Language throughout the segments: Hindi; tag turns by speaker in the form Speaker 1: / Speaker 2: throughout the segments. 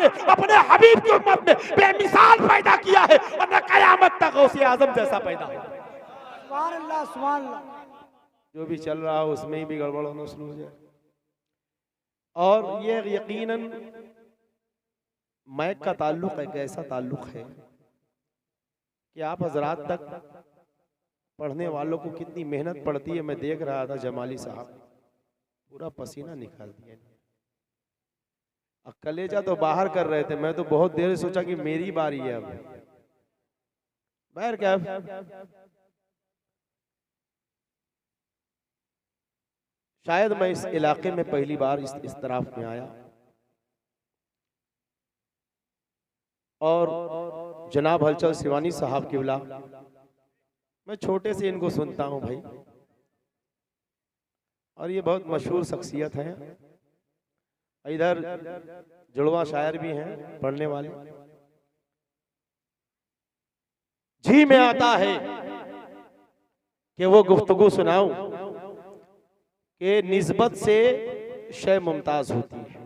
Speaker 1: में, अपने हबीब की उम्मत में बेमिसाल पैदा किया है और न कयामत तक गौसे आजम जैसा पैदा होगा।
Speaker 2: सुभान अल्लाह, सुभान अल्लाह।
Speaker 1: जो भी चल रहा है उसमें ही भी गड़बड़ होना शुरू हो जाए। और ये यकीनन मैक का ताल्लुक एक ऐसा ताल्लुक है कि आप हजरात तक पढ़ने वालों को कितनी मेहनत पड़ती है। मैं देख रहा था जमाली साहब पूरा पसीना निकाल दिया, कलेजा तो बाहर कर रहे थे। मैं तो बहुत देर सोचा कि मेरी बारी है अब। बाहर क्या शायद मैं इस इलाके में पहली बार इस तरफ में आया और जनाब हलचल सिवानी साहब किबला, मैं छोटे से इनको सुनता हूं भाई, और ये बहुत मशहूर शख्सियत है। इधर जुड़वा शायर भी हैं पढ़ने वाले। जी में आता है कि वो गुफ्तगू सुनाऊं कि निस्बत से शय मुमताज होती है।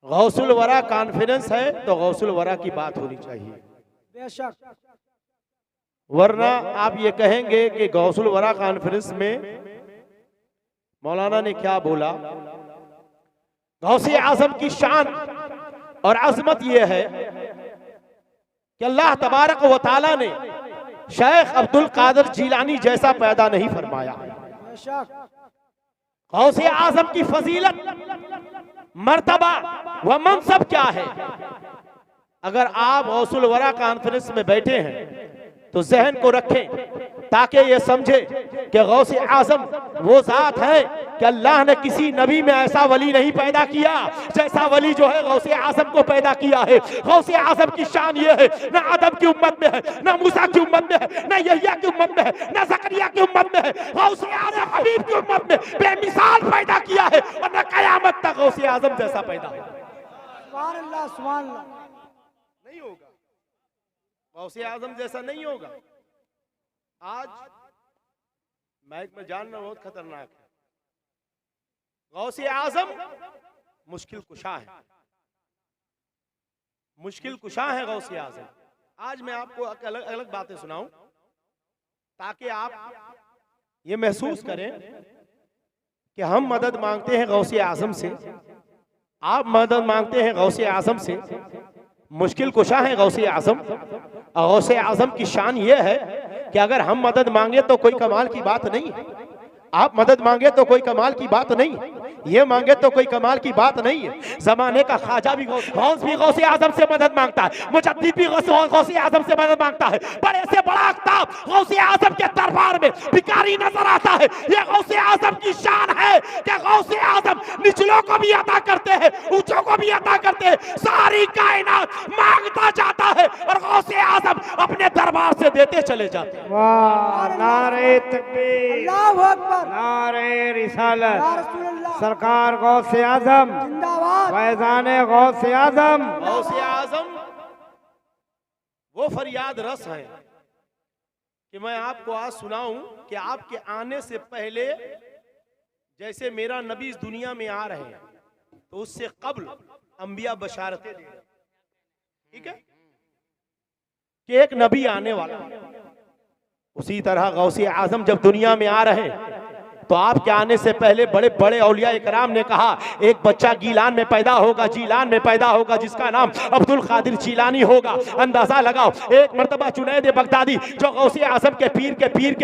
Speaker 1: गौसुल वरा कॉन्फिडेंस है तो गौसुल वरा की बात होनी चाहिए,
Speaker 2: बेशक।
Speaker 1: वरना आप ये कहेंगे कि गौसुल वरा कॉन्फ्रेंस में मौलाना ने क्या बोला। गौसे आजम की शान और अजमत यह है कि अल्लाह तबारक व तआला ने शेख अब्दुल कादिर जीलानी जैसा पैदा नहीं फरमाया। गौसे आजम की फजीलत, मर्तबा व मनसब क्या है। अगर आप गौसुल वरा कॉन्फ्रेंस में बैठे हैं तो जहन को रखें ताकि ये समझे कि गौसे आजम वो जात है कि अल्लाह ने किसी नबी में ऐसा वली नहीं पैदा किया जैसा वली जो है गौसे आजम को पैदा किया है। गौसे आजम की शान ये है, न आदम की उम्मत में है, न मूसा की उम्मत में है, न यहया की उम्मत में है, न जकरिया की उम्मत में है। गौसे आजम हबीब की उम्मत में बेमिसाल पैदा किया है और न कयामत तक गौसे आजम जैसा पैदा होगा।
Speaker 2: सुभान अल्लाह, सुभान अल्लाह।
Speaker 1: नहीं होगा, गौसे आजम जैसा नहीं होगा। आज मैक में जानना बहुत खतरनाक है। गौसे आजम मुश्किल कुशा है, मुश्किल कुशा है गौसे आजम। आज मैं आपको अलग अलग बातें सुनाऊं ताकि आप ये महसूस करें कि हम मदद मांगते हैं गौसे आजम से, आप मदद मांगते हैं गौसे आजम से। मुश्किल कुशा है गौसे आजम। गौसे आजम की शान यह है कि अगर हम मदद मांगे तो कोई कमाल की बात नहीं है, आप मदद मांगे तो कोई कमाल की बात नहीं है, ये मांगे तो कोई कमाल की बात नहीं है। जमाने का ख्वाजा भी गौसे आजम से मदद मांगता है, मुजद्दिद भी गौसे आजम से मदद मांगता है। बड़े से बड़ा अख्ताब गौसे आजम के दरबार में भिखारी नजर आता है। ये गौसे आजम की शान है कि गौसे आजम निचलों को भी अता करते हैं, ऊंचों को भी अता करते हैं। सारी कायनात मांगता जाता है और गौसे आजम अपने दरबार से देते चले जाते हैं।
Speaker 3: वाह, नारे तकबीर,
Speaker 2: अल्लाहू अकबर,
Speaker 3: नारे रिसालत,
Speaker 2: या रसूल अल्लाह,
Speaker 3: सरकार गौसे आजम
Speaker 2: जिंदाबाद,
Speaker 3: फैजाने गौसे आजम।
Speaker 1: गौसे आजम वो फरियाद रस है कि मैं आपको आज सुनाऊं कि आपके आने से पहले जैसे मेरा नबी इस दुनिया में आ रहे हैं तो उससे कब्ल अंबिया बशारतें दे रहे हैं। ठीक है कि एक नबी आने वाला है। उसी तरह गौसे आजम जब दुनिया में आ रहे हैं तो आपके आने से पहले बड़े बड़े औलिया इकराम ने कहा एक बच्चा गीलान में पैदा होगा, जीलान में पैदा होगा, जिसका नाम अब्दुल कादिर जीलानी होगा। अंदाजा लगाओ, एक मर्तबा जुनैद बगदादी जो गौसे आजम के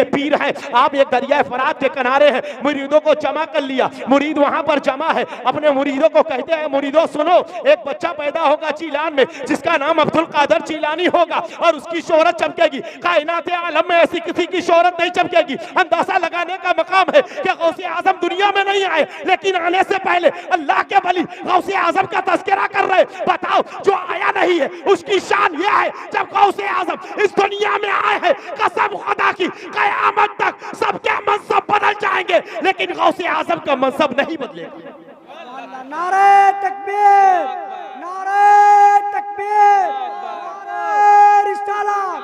Speaker 1: पीर हैं, आप एक दरिया फरात के किनारे हैं, मुरीदों को जमा कर लिया। मुरीद वहां पर जमा है, अपने मुरीदों को कहते हैं मुरीदों सुनो, एक बच्चा पैदा होगा जीलान में जिसका नाम अब्दुल कादिर जीलानी होगा और उसकी शोहरत चमकेगी। कायनात आलम में ऐसी किसी की शोहरत नहीं चमकेगी। अंदाजा लगाने का मकाम है कि गौसे आजम दुनिया में नहीं आए, लेकिन आने से पहले अल्लाह के वली गौसे आजम का तज़किरा कर रहे। बताओ जो आया नहीं है उसकी शान यह है जब गौसे आजम इस दुनिया में आए हैं, कसम खुदा की कयामत तक सबके मनसब बदल जाएंगे लेकिन गौसे आजम का मनसब नहीं बदलेगा।
Speaker 2: नारे तकबीर, नारे तकबीर, नारे रिसालत,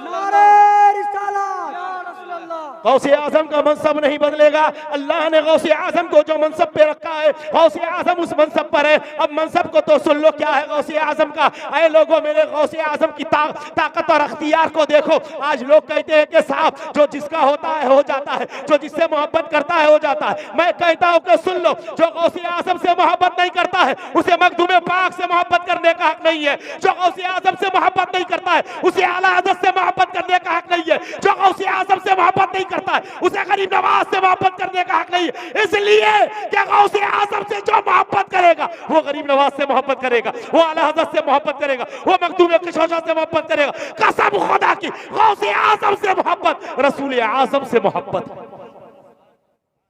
Speaker 2: नारे रिसालत, या रसूल अल्लाह।
Speaker 1: गौसे आजम का मनसब नहीं बदलेगा। अल्लाह ने गौसे आजम को जो मनसब पे रखा है, गौसे आजम उस मनसब पर है। अब मनसब को तो सुन लो क्या है गौसे आजम का। ऐ लोगों, मेरे गौसे आजम की ताकत और अख्तियार को देखो। आज लोग कहते हैं कि साहब जो जिसका होता है हो जाता है, जो जिससे मोहब्बत करता है हो जाता है। मैं कहता हूं कि सुन लो, जो गौसे आजम से मोहब्बत नहीं करता है उसे मखदूम पाक से मोहब्बत करने का हक नहीं है। जो गौसे आजम से मोहब्बत नहीं करता है उसे आला हज़रत से मोहब्बत करने का हक नहीं है। जो गौसे आजम से मोहब्बत नहीं करता है उसे गरीब नवाज से मोहब्बत करने का हक नहीं है। इसलिए कि गौसे आजम से जो मोहब्बत करेगा वो गरीब नवाज से मोहब्बत करेगा, वो आला हज़रत से मोहब्बत करेगा, वो मखदूम किशोशा से मोहब्बत करेगा। कसम खुदा की, गौसे आजम से मोहब्बत, रसूल आजम से मोहब्बत।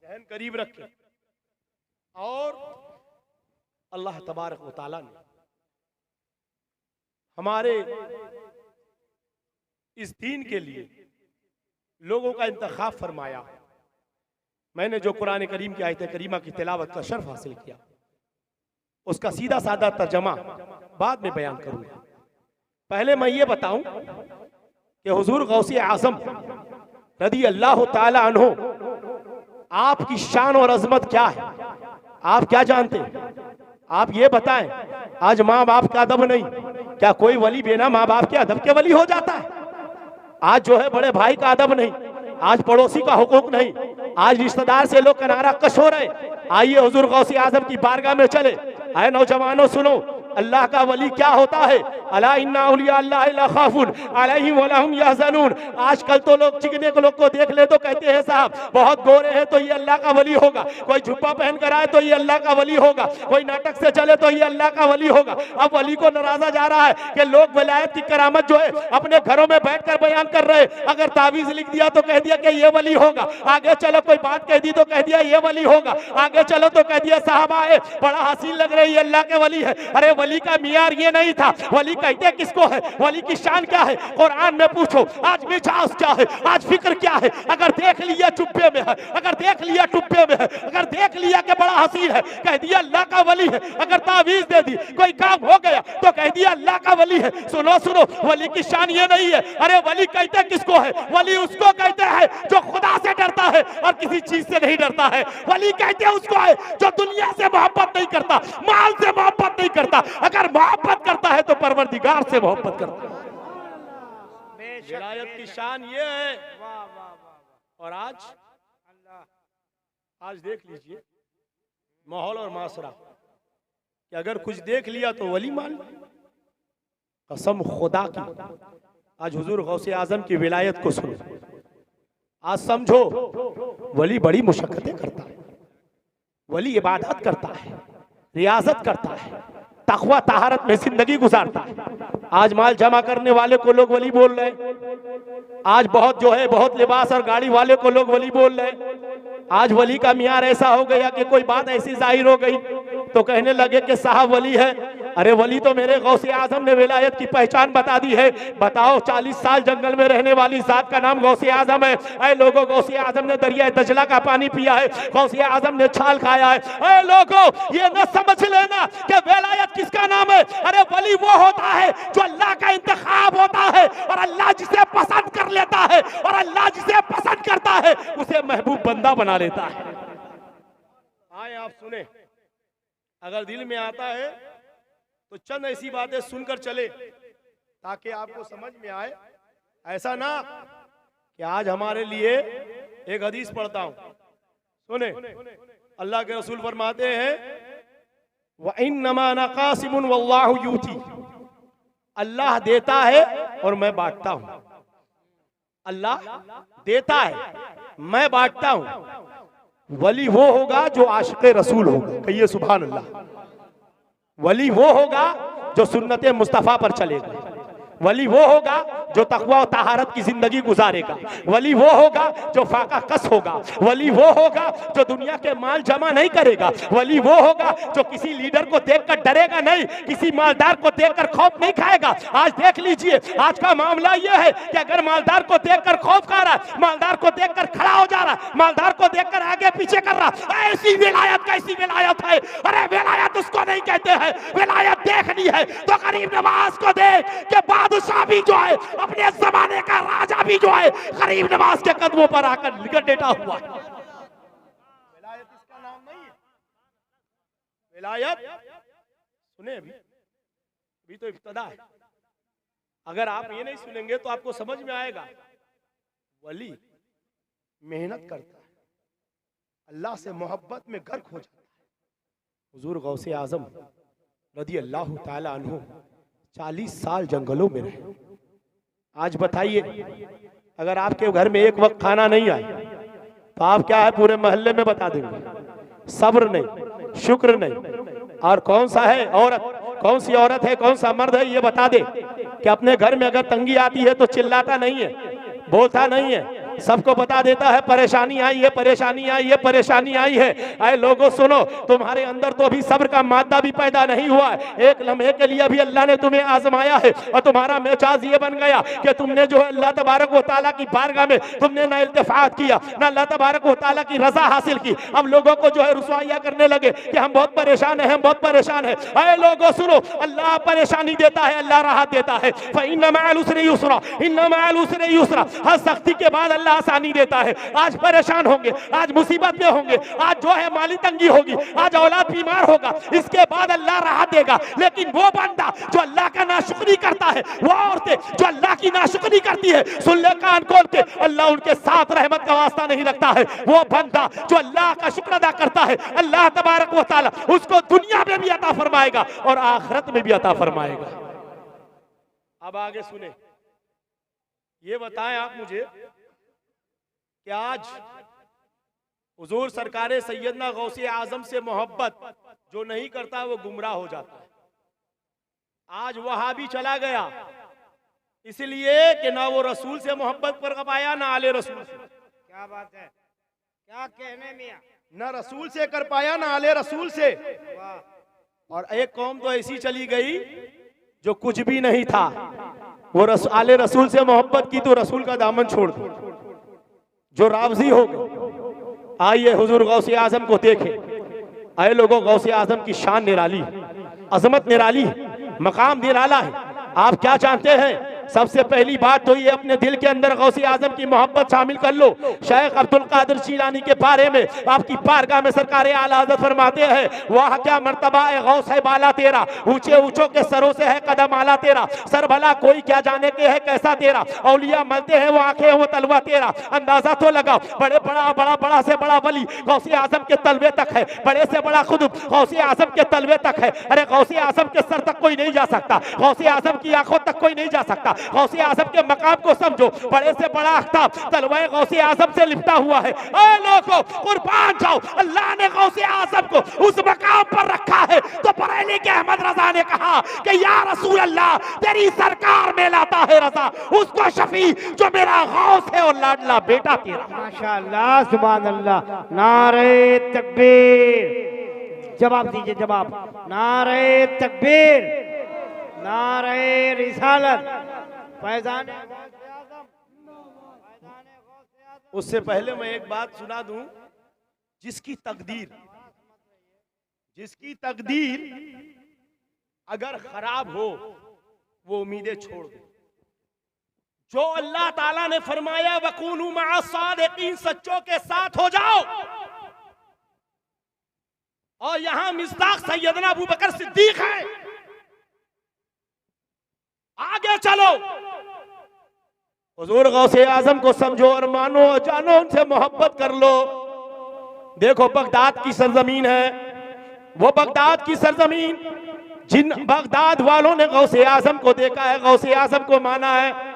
Speaker 1: ज़हन करीब रखें। और अल्लाह तबारक व तआला ने हमारे इस दीन के लिए लोगों का इंतखाब फरमाया। मैंने जो कुरान करीम की आयत करीमा की तिलावत का शर्फ हासिल किया, उसका सीधा साधा तर्जमा बाद में बयान करूंगा। पहले मैं ये बताऊं कि हुजूर गौसे आजम रदी अल्लाह ताला अन्हो, आपकी शान और अजमत क्या है, आप क्या जानते हैं? आप ये बताएं। आज माँ बाप का अदब नहीं, क्या कोई वली बिना माँ बाप के अदब के वली हो जाता है? आज जो है बड़े भाई का अदब नहीं, आज पड़ोसी का हुकूक नहीं, आज रिश्तेदार से लोग किनारा कश हो रहे। आइए हुजूर गौसे आजम की बारगाह में चले। आए नौजवानों, सुनो अल्लाह का वली क्या होता है। अला इन्ना औलिया अल्लाह ला खाफुन अलैहिम वला हुम यहज़नून। आजकल तो लोग चिकने को लोग को देख ले तो कहते हैं साहब बहुत गोरे हैं तो ये अल्लाह का वली होगा, कोई जुब्बा पहन कर आए तो ये अल्लाह का वली होगा, कोई नाटक से चले तो ये अल्लाह का वली होगा। अब वली को नाराजा जा रहा है कि लोग विलायत की करामत जो है अपने घरों में बैठकर बयान कर रहे। अगर तावीज लिख दिया तो कह दिया कि ये वली होगा, आगे चलो कोई बात कह दी तो कह दिया ये वली होगा, आगे चलो तो कह दिया साहब आए बड़ा हसीन लग रही है अल्लाह के वली है। अरे वली का मियार ये नहीं था। वली कहते किसको है, वली की शान क्या है, कुरान में पूछो। आज मिजाज क्या है, आज फिक्र क्या है। अगर देख लिया चुप्पे में है, अगर देख लिया टुप्पे में है, अगर देख लिया कि बड़ा हसीन है कह दिया अल्लाह का वली है। अगर तावीज दे दी, कोई काम हो गया तो कह दिया अल्लाह का वली है। सुनो सुनो, वली की शान ये नहीं है। अरे वली कहते किसको है, वली उसको कहते हैं जो खुदा से डरता है और किसी चीज से नहीं डरता है। वली कहते हैं उसको है जो दुनिया से मोहब्बत नहीं करता, माल से मोहब्बत नहीं करता। अगर मोहब्बत करता है तो परवरदिगार से मोहब्बत करता है। विलायत की शान ये है। और आज देख लीजिए माहौल और माशरा कि अगर कुछ देख लिया तो वली मान लो। कसम खुदा की, आज हुजूर गौसे आजम की विलायत को सुनो। आज समझो वली बड़ी मुशक्कतें करता है, वली इबादत करता है, रियाजत करता है, तकवा तहारत में जिंदगी गुजारता है। आज माल जमा करने वाले को लोग वली बोल रहे हैं। आज बहुत जो है बहुत लिबास और गाड़ी वाले को लोग वली बोल रहे हैं। आज वली का मियार ऐसा हो गया कि कोई बात ऐसी जाहिर हो गई तो कहने लगे कि साहब वली है। अरे वली तो मेरे गौसे आजम ने विलायत की पहचान बता दी है। बताओ 40 साल जंगल में रहने वाली जात का नाम गौसे आजम है। ऐ लोगों, गौसे आजम ने दरिया दजला का पानी पिया है, गौसे आजम ने छाल खाया है। ऐ लोगों, ये न समझ लेना कि विलायत किसका नाम है। अरे वली वो होता है जो अल्लाह का इंतखाब होता है और अल्लाह जिसे पसंद कर लेता है और अल्लाह जिसे पसंद करता है उसे महबूब बंदा बना लेता है। आए आप सुने, अगर दिल में आता है तो चंद ऐसी बातें सुनकर चले ताकि आपको समझ में आए। ऐसा ना कि आज हमारे लिए एक हदीस पढ़ता हूं, सुने। अल्लाह के रसूल फरमाते हैं व इन्नमा अना कासिमुन वल्लाहु यूती। अल्लाह देता है और मैं बांटता हूं। अल्लाह देता है, मैं बांटता हूं। वली वो होगा जो आशिक़े रसूल होगा। कहिए सुभान अल्लाह। वली वो होगा जो सुन्नत मुस्तफ़ा पर चलेगा। वली वो होगा जो तकवा और तहारत की जिंदगी गुजारेगा। वली वो होगा जो फाका कस होगा। वली वो होगा जो दुनिया के माल जमा नहीं करेगा। वली वो होगा जो किसी लीडर को देखकर डरेगा नहीं, किसी मालदार को देखकर खौफ नहीं खाएगा। आज देख लीजिए, आज का मामला यह है कि अगर मालदार को देखकर खौफ खा रहा है, मालदार को देखकर खड़ा हो जा रहा है, मालदार को देखकर आगे पीछे कर रहा, ऐसी विलायत कैसी विलायत है। अरे विलायत उसको नहीं कहते हैं, विलायत देखनी है तो गरीब नवाज को देख के बादशाह भी जो है अपने जमाने का राजा भी जो है गरीब नवाज के कदमों पर आकर निकट लेटा हुआ है। विलायत इसका नाम नहीं है। विलायत सुने, अभी तो इब्तिदा है। अगर आप ये नहीं सुनेंगे तो आपको समझ में आएगा। वली मेहनत करता है, अल्लाह से मोहब्बत में गर्क हो जाता है। हुजूर गौसे आजम रदी अल्लाह ताला अन्हु 40 साल जंगलों में रहे। आज बताइए, अगर आपके घर में एक वक्त खाना नहीं आए तो आप क्या है पूरे मोहल्ले में बता देंगे। सब्र नहीं, शुक्र नहीं। और कौन सा है औरत, कौन सी औरत है, कौन सा मर्द है ये बता दे कि अपने घर में अगर तंगी आती है तो चिल्लाता नहीं है, बोलता नहीं है, सबको बता देता है परेशानी आई है, परेशानी आई है, परेशानी आई है। आए लोगों सुनो, तुम्हारे अंदर तो अभी सब्र का मादा भी पैदा नहीं हुआ है। एक लम्हे के लिए अभी अल्लाह ने तुम्हें आजमाया है और तुम्हारा मिजाज ये बन गया कि तुमने जो है अल्लाह तबारक व तआला की बारगाह में तुमने ना इल्तिफात किया, ना अल्लाह तबारक व तआला की रजा हासिल की। अब लोगों को जो है रुसवाइया करने लगे कि हम बहुत परेशान हैं, हम बहुत परेशान हैं। आए लोगों सुनो, अल्लाह परेशानी देता है, अल्लाह राहत देता है। फ़इन्न मअल उसरि युस्रा, इन्न मअल उसरि युस्रा। हर सख्ती के बाद अल्लाह आसानी देता है। आज परेशान होंगे, आज मुसीबत में होंगे, आज जो है माली तंगी होगी, आज औलाद बीमार होगा, इसके बाद अल्लाह राहत देगा। लेकिन वो बंदा जो अल्लाह का नाशुक्री करता है, वो औरतें जो अल्लाह की नाशुक्री करती है, सुन ले कान खोल के, अल्लाह उनके साथ रहमत का वास्ता नहीं रखता है। वो बंदा जो अल्लाह का शुक्र अदा करता है, अल्लाह तबारक व तआला उसको दुनिया में भी अता फरमाएगा और आखिरत में भी अता फरमाएगा। अब आगे सुने, ये बताएं आप मुझे कि आज हुजूर सरकारे सैयदना गौसे आजम से मोहब्बत जो नहीं करता वो गुमराह हो जाता है। आज वहां भी चला गया इसलिए कि ना वो रसूल से मोहब्बत कर पाया, ना आले रसूल से।
Speaker 3: क्या बात है, क्या कहने मियां,
Speaker 1: ना रसूल से कर पाया, ना आले रसूल से।
Speaker 3: वाह।
Speaker 1: और एक कौम तो ऐसी चली गई जो कुछ भी नहीं था, वो आले रसूल से मोहब्बत की तो रसूल का दामन छोड़ दो, जो राबजी हो गए। आइए हुजूर गौसे आजम को देखें। आए लोगों, गौसे आजम की शान निराली, अजमत निराली, मकाम निराला है। आप क्या जानते हैं? सबसे पहली बात तो ये अपने दिल के अंदर गौसे आजम की मोहब्बत शामिल कर लो। शेख अब्दुल कादिर जीलानी के बारे में आपकी बारगाह में सरकारे आला हज़रत फरमाते हैं, वाह क्या मर्तबा है गौस है बाला तेरा, ऊंचे ऊंचों के सरों से है कदम आला तेरा, सर भला कोई क्या जाने के है कैसा तेरा, औलिया मलते हैं वो आंखें वो तलवा तेरा। अंदाजा तो लगाओ, बड़े बड़ा से बड़ा वली गौसे आजम के तलवे तक है, बड़े से बड़ा खुद गौसे आजम के तलवे तक है। अरे गौसे आजम के सर तक कोई नहीं जा सकता, गौसे आजम की आंखों तक कोई नहीं जा सकता। गौसे आजम के मकाम को समझो, बड़े से बड़ा अख्ताब तलवाए गौसे आजम से लिपटा हुआ है। ऐ लोगों कुर्बान जाओ, अल्लाह ने गौसे आजम को उस मकाम पर रखा है तो बरेली के अहमद रजा ने कहा कि या रसूल अल्लाह तेरी सरकार में लाता है रजा उसको शफी जो मेरा गौस है और लाडला बेटा तेरा।
Speaker 3: माशाअल्लाह, सुभान अल्लाह। नारे तकबीर, जवाब दीजिए, जवाब। नारे तकबीर, नारे रिसालत, फैजान।
Speaker 1: उससे पहले मैं एक बात सुना दूं, जिसकी तकदीर अगर खराब हो वो उम्मीदें छोड़ दो। जो अल्लाह ताला ने फरमाया वकूनू मअ सादिकीन, सच्चों के साथ हो जाओ। और यहां मिस्दाक सैयदना अबू बकर सिद्दीक है, आगे चलो। हुजूर गौसे आजम को समझो और मानो, जानो, उनसे मोहब्बत कर लो। देखो बगदाद की सरजमीन है, वो बगदाद की सरजमीन जिन बगदाद वालों ने गौसे आजम को देखा है, गौसे आजम को माना है।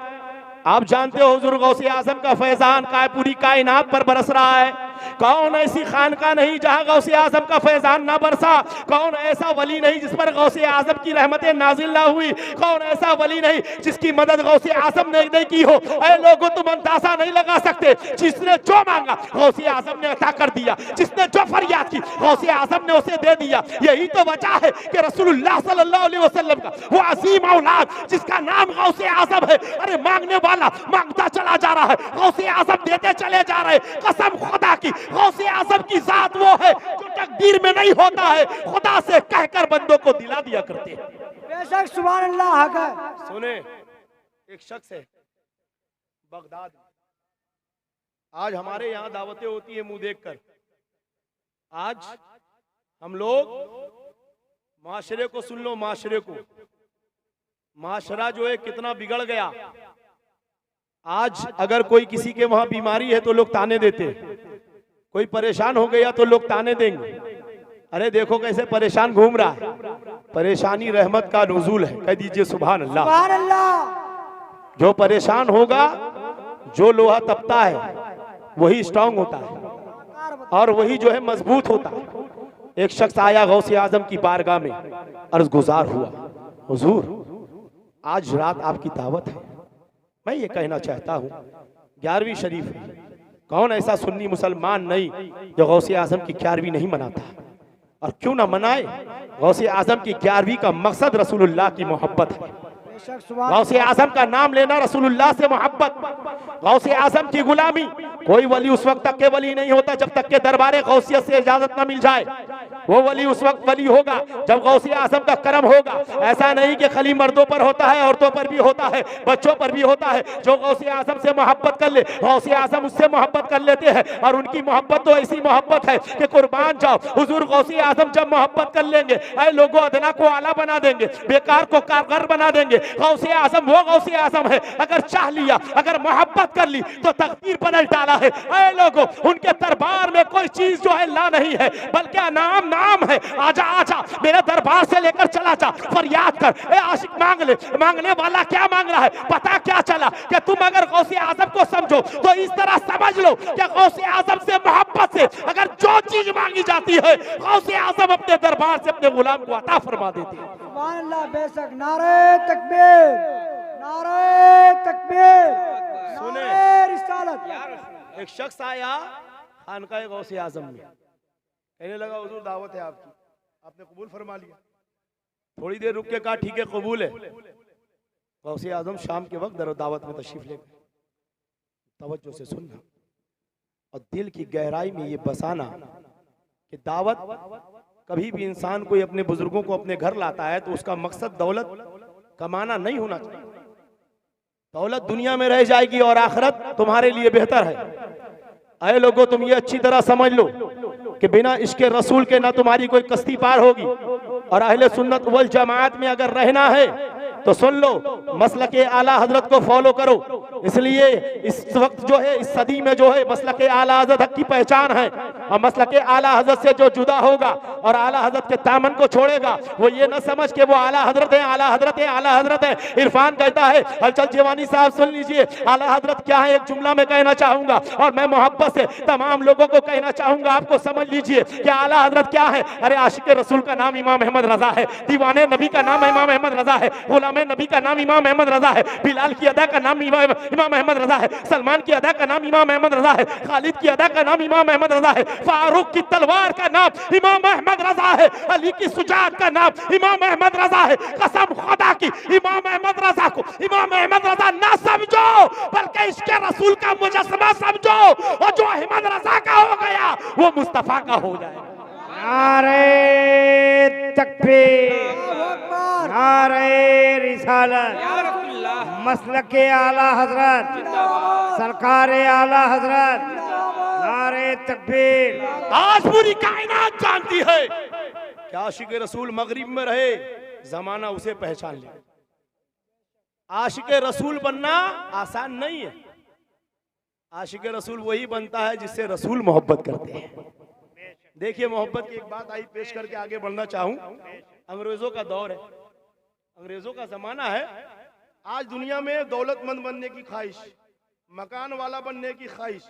Speaker 1: आप जानते हो हुजूर गौसे आजम का फैजान का पूरी कायनात पर बरस रहा है। कौन ऐसी खानका नहीं जहां गौसे आजम का फैजान ना बरसा, कौन ऐसा वली नहीं जिस पर गौसे आजम की रहमतें नाजिल ना हुई, कौन ऐसा वली नहीं जिसकी मदद गौसे आजम ने नहीं की हो। ऐ लोगों, तुम अंदाजा नहीं लगा सकते, जिसने जो मांगा गौसे आजम ने अता कर दिया, जिसने जो फरियाद की गौसे आजम ने उसे दे दिया। यही तो वजह है कि रसूलुल्लाह सल्लल्लाहु अलैहि वसल्लम का वो अजीम औलाद जिसका नाम गौसे आजम है, अरे मांगने वाला मांगता चला जा रहा है, गौसे आजम देते चले जा रहे। कसम खुदा की, गौसे आजम की जात वो है जो तकदीर में नहीं होता है, खुदा से कहकर बंदों को दिला दिया करते हैं।
Speaker 2: बेशक सुभान अल्लाह हक है।
Speaker 1: सुने, एक शख्स है बगदाद में। आज हमारे यहाँ दावतें होती है मुंह देखकर। आज हम लोग माशरे को सुन लो, माशरे को, माशरा जो है कितना बिगड़ गया। आज अगर कोई किसी के वहां बीमारी है तो लोग ताने देते, कोई परेशान हो गया तो लोग ताने देंगे, अरे देखो कैसे परेशान घूम रहा है। परेशानी रहमत का नुज़ूल है, कह दीजिए सुभान अल्लाह।
Speaker 2: सुभान अल्लाह।
Speaker 1: जो परेशान होगा, जो लोहा तपता है वही स्ट्रांग होता है और वही जो है मजबूत होता है। एक शख्स आया गौसे आजम की बारगाह में, अर्ज गुजार हुआ, हुजूर आज रात आपकी दावत है। मैं ये कहना चाहता हूँ 11वीं शरीफ है, कौन ऐसा सुन्नी मुसलमान नहीं जो गौसे आजम की 11वीं नहीं मनाता, और क्यों ना मनाए। गौसे आजम की 11वीं का मकसद रसूलुल्लाह की मोहब्बत है।
Speaker 2: बेशक सुभान
Speaker 1: गौसे आजम का नाम लेना, रसूलुल्लाह से मोहब्बत, गौसे आजम की गुलामी। कोई वली उस वक्त तक के वली नहीं होता जब तक के दरबारे गौसियत से इजाजत न मिल जाए। वो वली उस वक्त वली होगा जब गौसे आजम का करम होगा। ऐसा नहीं कि खाली मर्दों पर होता है, औरतों पर भी होता है, बच्चों पर भी होता है। जो गौसे आजम से मोहब्बत कर ले, गौसे आजम उससे मोहब्बत कर लेते हैं, और उनकी मोहब्बत तो ऐसी मोहब्बत है कि कुर्बान जाओ। हुजूर गौसे आजम जब मोहब्बत कर लेंगे, ऐ लोगों अदना को आला बना देंगे, बेकार को कारगर बना देंगे। गौसे आजम वो गौसे आजम है, अगर चाह लिया, अगर मोहब्बत कर ली तो तकदीर बदल डाला है। ऐ लोगों, उनके दरबार में कोई चीज जो है ला नहीं है, बल्कि नाम नाम है। आजा आजा मेरे दरबार से लेकर चला जा, फरियाद कर, ए आशिक मांग ले। मांगने वाला क्या मांग रहा है पता क्या चला कि तुम अगर गौसे आजम को समझो तो इस तरह समझ लो कि गौसे आजम से मोहब्बत से अगर जो चीज मांगी जाती है, गौसे आजम अपने दरबार से अपने गुलाम को अता फरमा देते हैं।
Speaker 2: सुभान अल्लाह। बेशक। नारे तकबीर, नारे तकबीर,
Speaker 1: सुने।
Speaker 2: नारे रिसालत।
Speaker 1: एक शख्स आया खानकाए गौसे आजम में, कहने लगा हुजूर दावत है आपकी, आपने कबूल फरमा लिया। थोड़ी देर रुक के कहा ठीक है कबूल है। गौसे आजम शाम के वक्त दावत में तशरीफ ले गए। तवज्जो से सुनना और दिल की गहराई में ये बसाना कि दावत कभी भी इंसान कोई अपने बुजुर्गों को अपने घर लाता है तो उसका मकसद दौलत कमाना नहीं होना चाहिए। दौलत दुनिया में रह जाएगी और आखिरत तुम्हारे लिए बेहतर है। अरे लोगों, तुम ये अच्छी तरह समझ लो कि बिना इश्क़े रसूल के ना तुम्हारी कोई कश्ती पार होगी। और अहले सुन्नत वल जमात में अगर रहना है तो सुन लो, मसलके आला हजरत को फॉलो करो। इसलिए इस वक्त जो है, इस सदी में जो है, मसलके आला हजरत हक की पहचान है। और मसलके आला हजरत से जो जुदा होगा और आला हजरत के दामन को छोड़ेगा, वो ये न समझ के वो आला हजरत है, आला हजरत है, आला हजरत है। इरफान कहता है, हलचल जीवानी साहब सुन लीजिए, आला हजरत क्या है एक जुमला में कहना चाहूंगा, और मैं मोहब्बत से तमाम लोगों को कहना चाहूंगा, आपको समझ लीजिए कि आला हजरत क्या है। अरे आशिक रसूल का नाम इमाम अहमद रजा है, दीवाने नबी का नाम इमाम अहमद रजा है, गुलाम नबी का नाम इमाम अहमद रजा है, बिलाल की अदा का नाम इमाम अहमद रजा है, सलमान की अदा का नाम इमाम अहमद रजा है, खालिद की अदा का नाम इमाम अहमद रजा है, फारूक की तलवार का नाम इमाम अहमद रजा है, अली की सुजात का नाम इमाम अहमद रजा है। कसम खुदा की, इमाम अहमद रजा को इमाम अहमद रजा ना समझो, बल्कि इसके रसूल का मुजस्समा समझो, और जो अहमद रजा का हो गया वो मुस्तफा का हो जाएगा।
Speaker 3: नारे तकबीर,
Speaker 2: अल्लाहु अकबर।
Speaker 3: नारे रिसालत, मसलके आला हजरत, सरकार आला हजरत, नारे तकबीर।
Speaker 1: आज पूरी कायनात जानती है कि आशिक रसूल मगरिब में रहे, जमाना उसे पहचान ले। आशिक रसूल बनना आसान नहीं है। आशिक रसूल वही बनता है जिससे रसूल मोहब्बत करते हैं। देखिए, मोहब्बत की एक बात आई, पेश करके आगे बढ़ना चाहूं। अंग्रेजों का दौर है, अंग्रेजों का जमाना है। आज दुनिया में दौलतमंद बनने की ख्वाहिश, मकान वाला बनने की ख्वाहिश,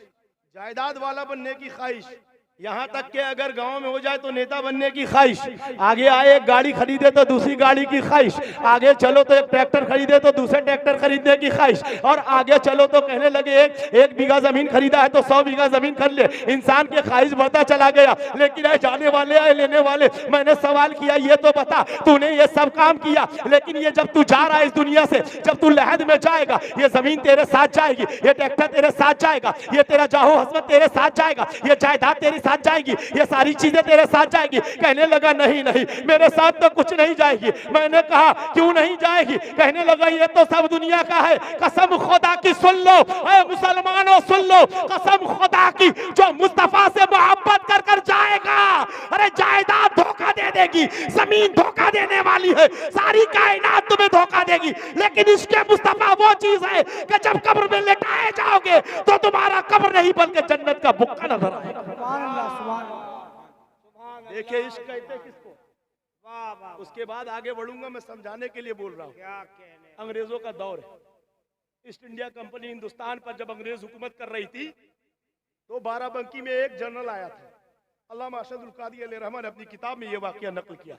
Speaker 1: जायदाद वाला बनने की ख्वाहिश, यहाँ तक कि अगर गांव में हो जाए तो नेता बनने की ख्वाहिश। आगे आए एक गाड़ी खरीदे तो दूसरी गाड़ी की ख्वाहिश, आगे चलो तो एक ट्रैक्टर खरीदे तो दूसरे ट्रैक्टर खरीदने की ख्वाहिश, और आगे चलो तो कहने लगे एक बीघा जमीन खरीदा है तो 100 बीघा जमीन खरीद ले। इंसान की ख्वाहिश बढ़ता चला गया। लेकिन आए जाने वाले आए लेने वाले, मैंने सवाल किया, ये तो बता, तूने ये सब काम किया, लेकिन ये जब तू जा रहा है इस दुनिया से, जब तू लहद में जाएगा, ये जमीन तेरे साथ जाएगी, ये ट्रैक्टर तेरे साथ जाएगा, ये तेरा जाहो हस्बत तेरे साथ जाएगा, ये जायदाद तेरे साथ जाएगी, ये सारी चीजें तेरे साथ जाएगी। कहने लगा नहीं नहीं, मेरे साथ तो कुछ नहीं जाएगी। मैंने कहा क्यों नहीं जाएगी? कहने लगा ये तो सब दुनिया का है, कसम खुदा की सुन लो, ऐ मुसलमानों सुन लो, कसम खुदा की, जो मुस्तफा से मोहब्बत कर कर जाएगा, अरे जायदाद धोखा दे देगी, जमीन धोखा देने वाली है, सारी कायनात तुम्हें धोखा देगी, लेकिन इसके मुस्तफा वो चीज है कि जब कब्र में लेटाए जाओगे तो तुम्हारा कब्र नहीं बल्कि जन्नत का बुक्का नजर आएगा।
Speaker 2: सुभान अल्लाह, सुभान अल्लाह।
Speaker 1: देखिए इश्क कहते किसको। उसके बाद आगे बढ़ूंगा, मैं समझाने के लिए बोल रहा हूँ। अंग्रेजों का दौर है, ईस्ट इंडिया कंपनी हिंदुस्तान पर जब अंग्रेज हुकूमत कर रही थी तो बाराबंकी में एक जनरल आया था। अल्लामा अरशदुल कादी अलैहिर्रहमा ने अपनी किताब में यह वाकया नकल किया।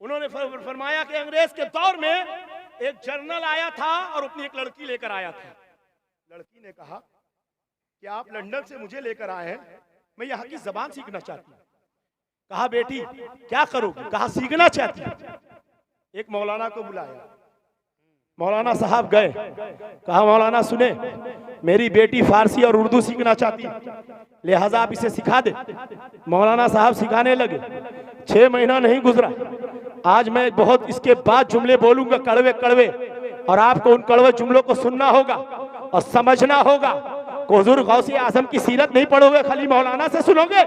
Speaker 1: उन्होंने फरमाया कि अंग्रेज के दौर में एक जनरल आया था और अपनी एक लड़की लेकर आया था। लड़की ने कहा कि आप लंदन से मुझे लेकर आए हैं, मैं यहाँ की जबान सीखना चाहती हूँ। कहा बेटी क्या करोगी? कहा सीखना चाहती हूँ। एक मौलाना को बुलाया, मौलाना साहब गए, कहा मौलाना सुने, मेरी बेटी फारसी और उर्दू सीखना चाहती है, लिहाजा आप इसे सिखा दे। मौलाना साहब सिखाने लगे। 6 महीना नहीं गुजरा, आज मैं बहुत इसके बाद जुमले बोलूंगा कड़वे कड़वे, और आपको उन कड़वे जुमलों को सुनना होगा और समझना होगा। हुजूर गौसे आजम की सीरत नहीं पढ़ोगे, खाली मौलाना से सुनोगे?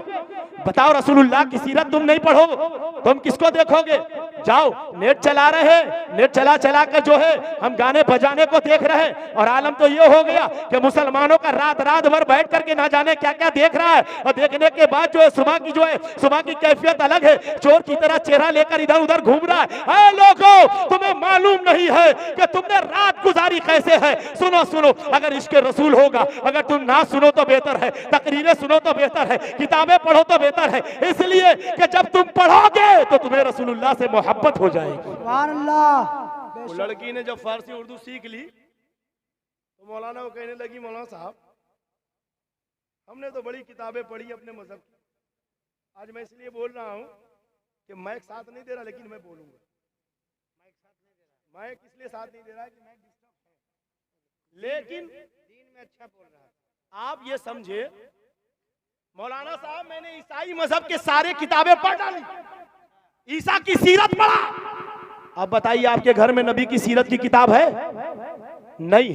Speaker 1: बताओ रसूलुल्लाह की सीरत तुम नहीं पढ़ोगे, तुम किसको देखोगे? जाओ नेट चला रहे हैं, नेट चला चला कर जो है हम गाने बजाने को देख रहे हैं, और आलम तो ये हो गया कि मुसलमानों का रात रात भर बैठ करके ना जाने क्या क्या देख रहा है, और देखने के बाद जो है सुबह की कैफियत अलग है, चोर की तरह चेहरा लेकर इधर उधर घूम रहा है। ऐ लोगों, तुम्हें मालूम नहीं है कि तुमने रात गुजारी कैसे है? सुनो सुनो, अगर इश्क रसूल होगा, अगर तुम ना सुनो तो बेहतर है, तकरीरें सुनो तो बेहतर है, किताबें पढ़ो तो बेहतर है, इसलिए कि जब तुम पढ़ोगे तो तुम्हें रसूलुल्लाह से मोहब्बत हो जाएगी।
Speaker 2: सुभान अल्लाह।
Speaker 1: वो लड़की ने जब फारसी उर्दू सीख ली तो मौलाना को कहने लगी, मौलाना साहब हमने तो बड़ी किताबें पढ़ी अपने मजहब की, आज मैं इसलिए बोल रहा हूँ कि माइक साथ नहीं दे रहा, लेकिन मैं बोलूंगा। माइक इसलिए साथ नहीं दे रहा है कि माइक डिस्टर्ब है, लेकिन दीन में अच्छा बोल रहा है। आप ये समझे मौलाना साहब, मैंने ईसाई मजहब के सारे किताबें पढ़ डाली, ईसा की सीरत पढ़ा। अब बताइए आपके घर में नबी की सीरत की किताब है? नहीं।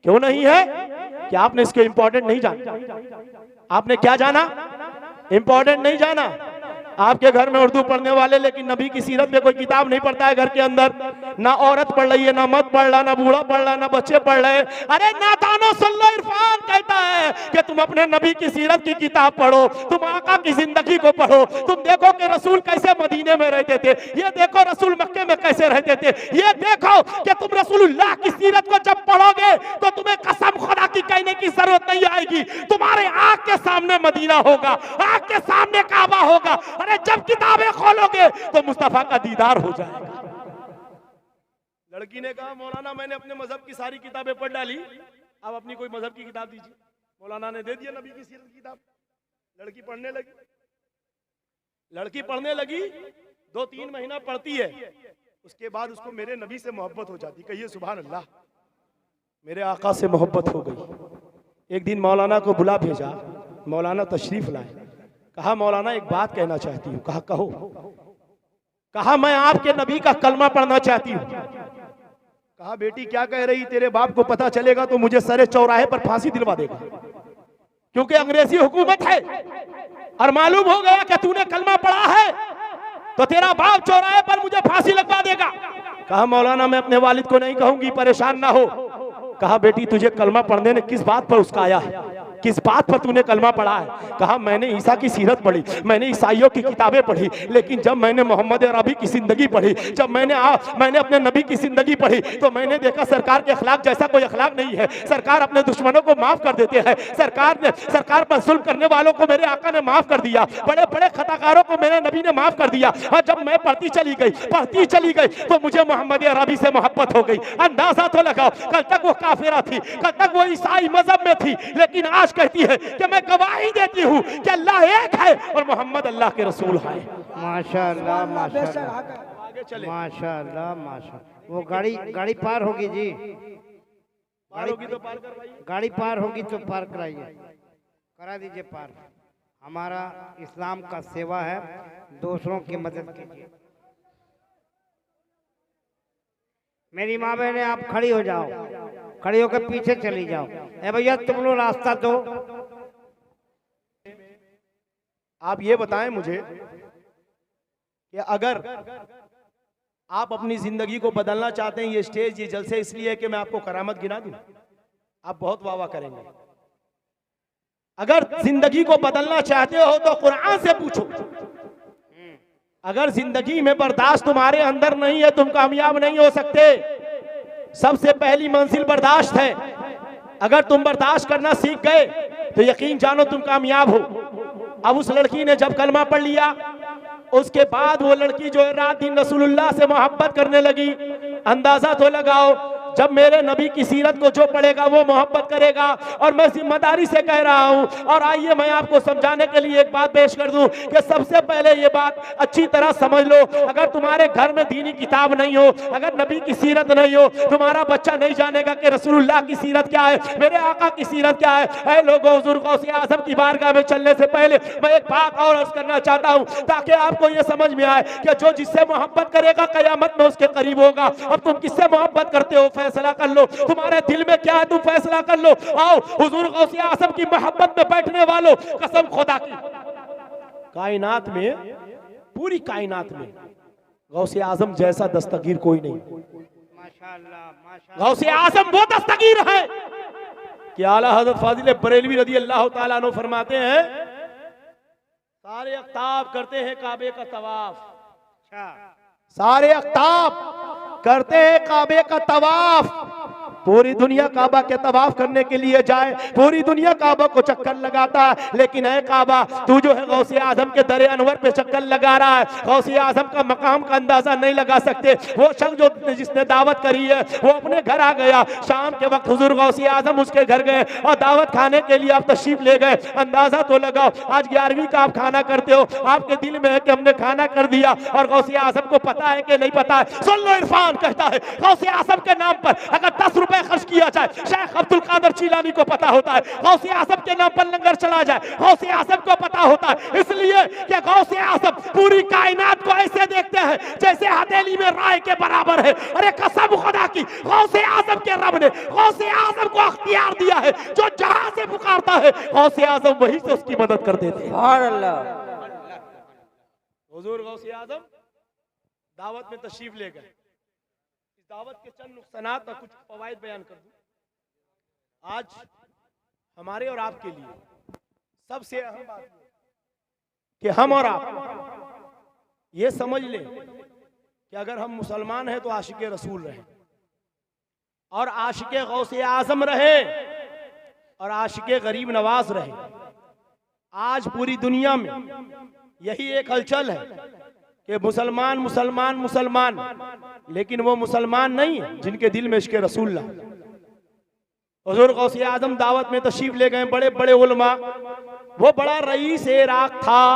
Speaker 1: क्यों नहीं है? कि आपने इसके इंपॉर्टेंट नहीं जाना। आपने क्या जाना? इंपॉर्टेंट नहीं जाना। आपके घर में उर्दू पढ़ने वाले लेकिन नबी की सीरत में कोई किताब नहीं पढ़ता है घर के अंदर, ना औरत पढ़ रही है, ना मर्द पढ़ रहा, ना बूढ़ा पढ़ रहा, ना बच्चे पढ़ रहे। अरे नादानो सुन लो, इरफान कहता है कि तुम अपने नबी की सीरत की किताब पढ़ो, तुम आका की जिंदगी को पढ़ो, तुम देखो कि रसूल कैसे मदीने में रहते थे, ये देखो रसूल मक्के में कैसे रहते थे, ये देखो कि तुम रसूलुल्लाह की सीरत को जब पढ़ोगे तो तुम्हें कसम खुदा की कहने की जरूरत नहीं आएगी, तुम्हारे आंख के सामने मदीना होगा, आंख के सामने काबा होगा। अरे जब किताबें खोलोगे तो मुस्तफा का दीदार हो जाएगा। लड़की ने कहा मौलाना मैंने अपने मजहब की सारी किताबें पढ़ डाली, अब अपनी कोई मजहब की किताब दीजिए। मौलाना ने दे दिया नबी की सीरत की किताब। लड़की पढ़ने लगी, लड़की पढ़ने लगी, 2-3 महीना पढ़ती है, उसके बाद उसको मेरे नबी से मोहब्बत हो जाती। कहिए सुभान अल्लाह, मेरे आका से मोहब्बत हो गई। एक दिन मौलाना को बुला भेजा, मौलाना तशरीफ लाए, कहा मौलाना एक बात कहना चाहती हूँ। कहा कहो। कहा मैं आपके नबी का कलमा पढ़ना चाहती हूँ। कहा बेटी क्या कह रही? तेरे बाप को पता चलेगा तो मुझे सरे चौराहे पर फांसी दिलवा देगा, क्योंकि अंग्रेजी हुकूमत है और मालूम हो गया कि तूने कलमा पढ़ा है तो तेरा बाप चौराहे पर मुझे फांसी लगवा देगा। कहा मौलाना मैं अपने वालिद को नहीं कहूंगी, परेशान ना हो। कहा बेटी तुझे कलमा पढ़ने ने किस बात पर उसकाया है, किस बात पर तूने कलमा पढ़ा है? कहा मैंने ईसा की सीरत पढ़ी, मैंने ईसाइयों की किताबें पढ़ी, लेकिन जब मैंने मोहम्मद अरबी की जिंदगी पढ़ी, जब मैंने अपने नबी की जिंदगी पढ़ी तो मैंने देखा सरकार के अखलाक जैसा कोई अखलाक नहीं है। सरकार अपने दुश्मनों को माफ कर देते हैं, सरकार पर जुल्म करने वालों को मेरे आका ने माफ कर दिया, बड़े बड़े खताकारों को मेरे नबी ने माफ कर दिया। और जब मैं पढ़ती चली गई तो मुझे मोहम्मद अरबी से मोहब्बत हो गई। अंदाजा तो लगाओ, कल तक वो काफिरा थी, कल तक वो ईसाई मजहब में थी, लेकिन आज कहती है कि मैं गवाही देती हूँ कि अल्लाह एक है और मोहम्मद अल्लाह के रसूल है।
Speaker 3: माशाअल्लाह माशाअल्लाह
Speaker 1: आगे चले।
Speaker 3: माशाअल्लाह माशाअल्लाह। वो गाड़ी पार होगी जी,
Speaker 1: पार होगी तो पार करवाइए,
Speaker 3: गाड़ी पार होगी तो पार कराइए, करा दीजिए पार। हमारा इस्लाम का सेवा है, दूसरों की मदद कीजिए। मेरी माँ बहने आप खड़ी हो जाओ, खड़ी होकर पीछे चली जाओ। ए भैया तुम लोग रास्ता दो।
Speaker 1: आप ये बताएं मुझे कि अगर आप अपनी जिंदगी को बदलना चाहते हैं, ये स्टेज ये जलसे इसलिए है कि मैं आपको करामत गिना दूं, आप बहुत वाह वाह करेंगे। अगर जिंदगी को बदलना चाहते हो तो कुरान से पूछो। अगर जिंदगी में बर्दाश्त तुम्हारे अंदर नहीं है, तुम कामयाब नहीं हो सकते। सबसे पहली मंजिल बर्दाश्त है। अगर तुम बर्दाश्त करना सीख गए तो यकीन जानो तुम कामयाब हो। अब उस लड़की ने जब कलमा पढ़ लिया, उसके बाद वो लड़की जो है रात दिन रसूलुल्लाह से मोहब्बत करने लगी। अंदाजा तो लगाओ, जब मेरे नबी की सीरत को जो पढ़ेगा वो मोहब्बत करेगा। और मैं जिम्मेदारी से कह रहा हूं, और आइए मैं आपको समझाने के लिए एक बात पेश कर दूं कि सबसे पहले ये बात अच्छी तरह समझ लो। अगर तुम्हारे घर में दीनी किताब नहीं हो, अगर नबी की सीरत नहीं हो, तुम्हारा बच्चा नहीं जानेगा कि रसूलुल्लाह की सीरत क्या है, मेरे आका की सीरत क्या है। ऐ लोगों, हुजूर गौसे आज़म की बारगाह में चलने से पहले मैं एक बात और अर्ज करना चाहता हूं, ताकि आपको ये समझ में आए कि जो जिससे मोहब्बत करेगा कयामत में उसके करीब होगा। अब तुम किससे मोहब्बत करते हो, फैसला कर लो। तुम्हारे दिल में क्या है, तुम फैसला कर लो। आओ हुजूर गौसे आज़म की मोहब्बत में बैठने वालों, कसम खुदा की, कायनात में, पूरी कायनात में गौसे आज़म जैसा दस्तगीर कोई नहीं।
Speaker 3: माशाअल्लाह, माशाअल्लाह।
Speaker 1: गौसे आज़म वो दस्तगीर है कि आला हज़रत फाजिल बरेलवी रज़ी अल्लाह ताला अन्हु फरमाते हैं, सारे अख्ताब करते हैं काबे का तवाफ। सारे अख्ताब करते हैं काबे का तवाफ। पूरी दुनिया काबा के तवाफ करने के लिए जाए, पूरी दुनिया काबा को चक्कर लगाता है, लेकिन है काबा, तू जो है गौसे आज़म के दरे अनवर पे चक्कर लगा रहा है। गौसे आज़म का मकाम का अंदाजा नहीं लगा सकते। वो शख्स जो जिसने दावत करी है वो अपने घर आ गया। शाम के वक्त हुजूर गौसे आज़म उसके घर गए और दावत खाने के लिए आप तशरीफ ले गए। अंदाजा तो लगाओ, आज 11वीं का आप खाना करते हो, आपके दिल में है कि हमने खाना कर दिया, और गौसे आज़म को पता है कि नहीं पता है। सुन लो, इरफान कहता है गौसे आज़म के नाम पर अगर 10 रुपए खर्च किया जाए, शेख अब्दुल कादर चीलानी को पता होता है। गौसे आज़म के नाम पर लंगर चला जाए, गौसे आज़म को पता होता है। इसलिए कि गौसे आज़म पूरी कायनात को ऐसे देखते हैं जैसे हथेली में राय के बराबर है। अरे कसम खुदा की, गौसे आज़म के रब ने गौसे आज़म को अख्तियार दिया है, जो जहां से पुकारता है गौसे आज़म वहीं से उसकी मदद कर देते हैं।
Speaker 3: सुभान अल्लाह।
Speaker 1: हुजूर गौसे आज़म दावत में तशरीफ ले गए। इस दावत के चंद नुकसानात और कुछ फवाइद बयान कर दूं। आज हमारे और आपके लिए सबसे अहम बात कि हम और आप ये समझ लें कि अगर हम मुसलमान हैं तो आशिक़े रसूल रहें, और आशिक़े गौसे आज़म रहे, और आशिक़े गरीब नवाज रहे। आज पूरी दुनिया में यही एक हलचल है कि मुसलमान मुसलमान मुसलमान, लेकिन वो मुसलमान नहीं है जिनके दिल में इश्क़े रसूल। हुजूर गौसे आज़म दावत में तशरीफ ले गए, बड़े बड़े उलमा। वो बड़ा रईस इराक था,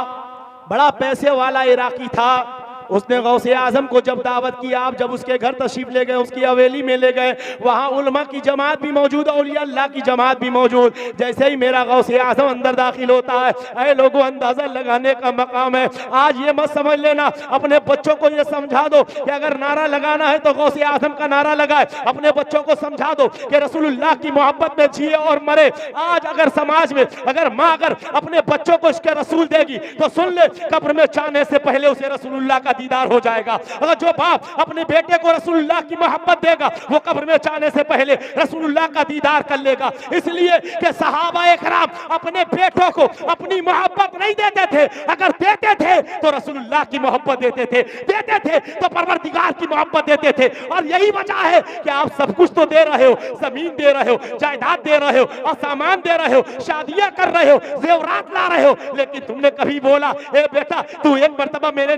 Speaker 1: बड़ा पैसे वाला इराकी था। उसने गौसे आज़म को जब दावत की, आप जब उसके घर तशरीफ ले गए, उसकी हवेली में ले गए, वहाँ उलमा की जमात भी मौजूद, औलिया अल्लाह की जमात भी मौजूद। जैसे ही मेरा गौसे आज़म अंदर दाखिल होता है, ऐ लोगों, अंदाजा लगाने का मकाम है। आज ये मत समझ लेना, अपने बच्चों को ये समझा दो कि अगर नारा लगाना है तो गौसे आज़म का नारा लगाए। अपने बच्चों को समझा दो कि रसूलुल्लाह की मोहब्बत में जिए और मरे। आज अगर समाज में अगर माँ अगर अपने बच्चों को इसके रसूल देगी तो सुन ले, कब्र में जाने से पहले उसे रसूलुल्लाह का दीदार हो जाएगा। अगर जो बाप अपने बेटे को रसूलुल्लाह की मोहब्बत देगा, वो कब्र में जाने से पहले रसूलुल्लाह का दीदार कर लेगा। इसलिए कि सहाबा इकराम अपने बेटों को अपनी मोहब्बत नहीं देते थे, अगर देते थे तो रसूलुल्लाह की मोहब्बत देते थे तो परवरदिगार की मोहब्बत देते थे। और यही वजह है कि आप सब कुछ तो दे रहे हो, जमीन दे रहे हो, जायदाद दे रहे हो, और सामान दे रहे हो, शादियां कर रहे हो, जेवरात ला रहे हो, लेकिन तुमने कभी बोला, ए बेटा तू एक मर्तबा मेरे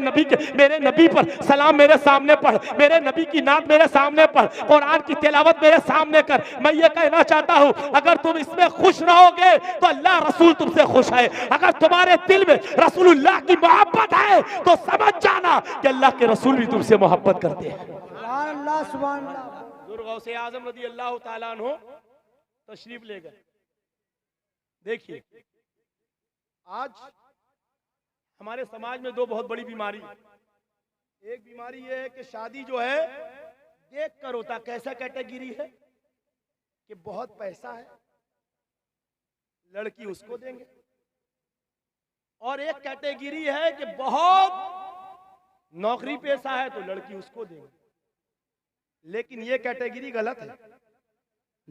Speaker 1: नबी पर सलाम मेरे सामने पढ़, मेरे नबी की नात मेरे सामने पढ़, कुरान की तिलावत मेरे सामने कर। मैं ये कहना चाहता हूं, अगर तुम इसमें खुश रहोगे तो अल्लाह रसूल तुमसे खुश है। अगर तुम्हारे दिल में रसूलुल्लाह की मोहब्बत है तो समझ जाना कि अल्लाह के रसूल भी तुमसे मोहब्बत करते हैं।
Speaker 2: सुभान अल्लाह, सुभान अल्लाह।
Speaker 1: हुजूर गौसे आज़म रज़ी अल्लाह ताला अन्हु तशरीफ ले गए। देखिए आज हमारे समाज में दो बहुत बड़ी बीमारी है। एक बीमारी ये है कि शादी जो है देख कर होता, कैसा कैटेगरी है कि बहुत पैसा है लड़की उसको देंगे, और एक कैटेगरी है कि बहुत नौकरी पेशा है तो लड़की उसको देंगे। लेकिन ये कैटेगरी गलत है,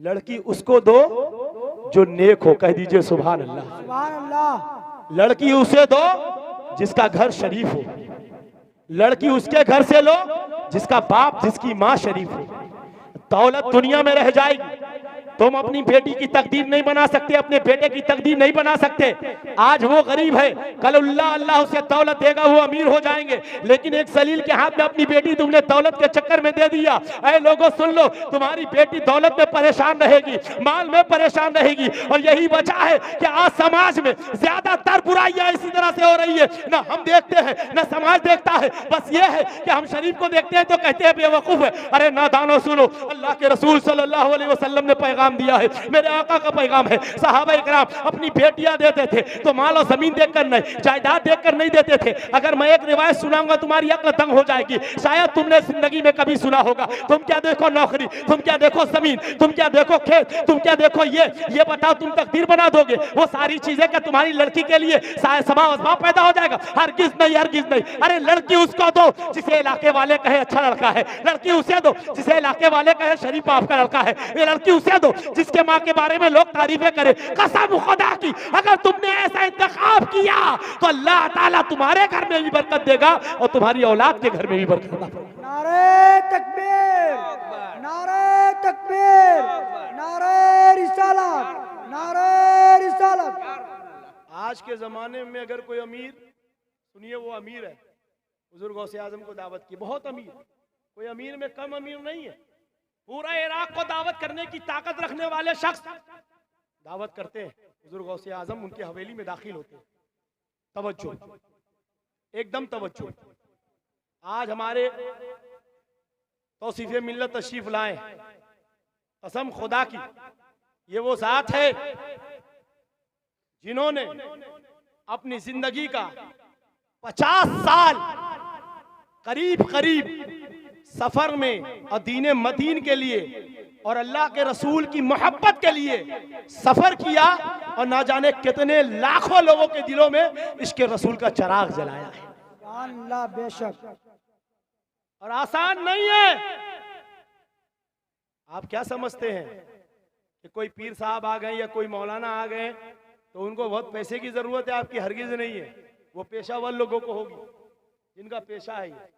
Speaker 1: लड़की उसको दो जो नेक हो, कह दीजिए सुभान अल्लाह।
Speaker 2: सुभान अल्लाह।
Speaker 1: लड़की उसे दो जिसका घर शरीफ हो, लड़की उसके घर से लो जिसका बाप जिसकी माँ शरीफ हो। दौलत दुनिया में रह जाएगी, तुम अपनी बेटी की तकदीर नहीं बना सकते, अपने बेटे की तकदीर नहीं बना सकते। आज वो गरीब है, कल अल्लाह उसे दौलत देगा, वो अमीर हो जाएंगे। लेकिन एक सलील के हाथ में अपनी बेटी तुमने दौलत के चक्कर में दे दिया। ऐ लोगों सुन लो, तुम्हारी बेटी दौलत में परेशान रहेगी, माल में परेशान रहेगी। और यही वजह है कि आज समाज में ज्यादातर बुराइयां इसी तरह से हो रही है। ना हम देखते हैं ना समाज देखता है, बस ये है कि हम शरीफ को देखते हैं तो कहते हैं बेवकूफ है। अरे नादानो सुनो, अल्लाह के रसूल सल्लल्लाहु अलैहि वसल्लम ने पैगाम दिया है, मेरे आका का पैगाम है। सहाबा इकराम अपनी बेटियां देते थे तो माल और जमीन देखकर नहीं, जायदाद देखकर नहीं देते थे। अगर मैं एक रिवायत सुनाऊंगा तुम्हारी अक्ल दंग हो जाएगी, शायद तुमने जिंदगी में कभी सुना होगा। तुम क्या देखो नौकरी, तुम क्या देखो जमीन, तुम क्या देखो खेत, तुम क्या देखो ये बताओ तुम तकदीर बना दोगे वो सारी चीजें क्या तुम्हारी लड़की के लिए समा पैदा हो जाएगा? हरगिज नहीं, हरगिज नहीं। अरे लड़की उसको दो जिसे इलाके वाले कहे अच्छा लड़का है, लड़की उसे दो जिसे इलाके वाले कहे शरीफ बाप का लड़का है, ये लड़की उसे दो जिसके माँ के बारे में लोग तारीफें करें। कसम खुदा की, अगर तुमने ऐसा इंतखाब किया तो अल्लाह ताला तुम्हारे घर में भी बरकत देगा और तुम्हारी औलाद के घर में भी बरकत देगा।
Speaker 2: नारे तकबीर, नारे तकबीर, नारे रिसालत, नारे रिसालत।
Speaker 1: आज के जमाने में अगर कोई अमीर, सुनिए वो अमीर है, हुजूर गौसे आजम को दावत की, बहुत अमीर, कोई अमीर में कम अमीर नहीं है। पूरा इराक को दावत करने की ताकत रखने वाले शख्स दावत करते हैं, हुजूर गौसे आजम उनकी हवेली में दाखिल होते हैं। तवज्जो, एकदम तवज्जो। आज हमारे तौसीफे मिल्लत तशरीफ लाए, कसम खुदा की ये वो जात है जिन्होंने अपनी जिंदगी का 50 साल करीब करीब सफर में और दीने मदीन के लिए और अल्लाह के रसूल की मोहब्बत के लिए सफर किया, और ना जाने कितने लाखों लोगों के दिलों में इसके रसूल का चिराग जलाया है।
Speaker 2: सुभान अल्लाह, बेशक।
Speaker 1: और आसान नहीं है। आप क्या समझते हैं कि कोई पीर साहब आ गए या कोई मौलाना आ गए तो उनको बहुत पैसे की जरूरत है? आपकी हरगिज नहीं है, वो पेशावर लोगों को होगी जिनका पेशा है।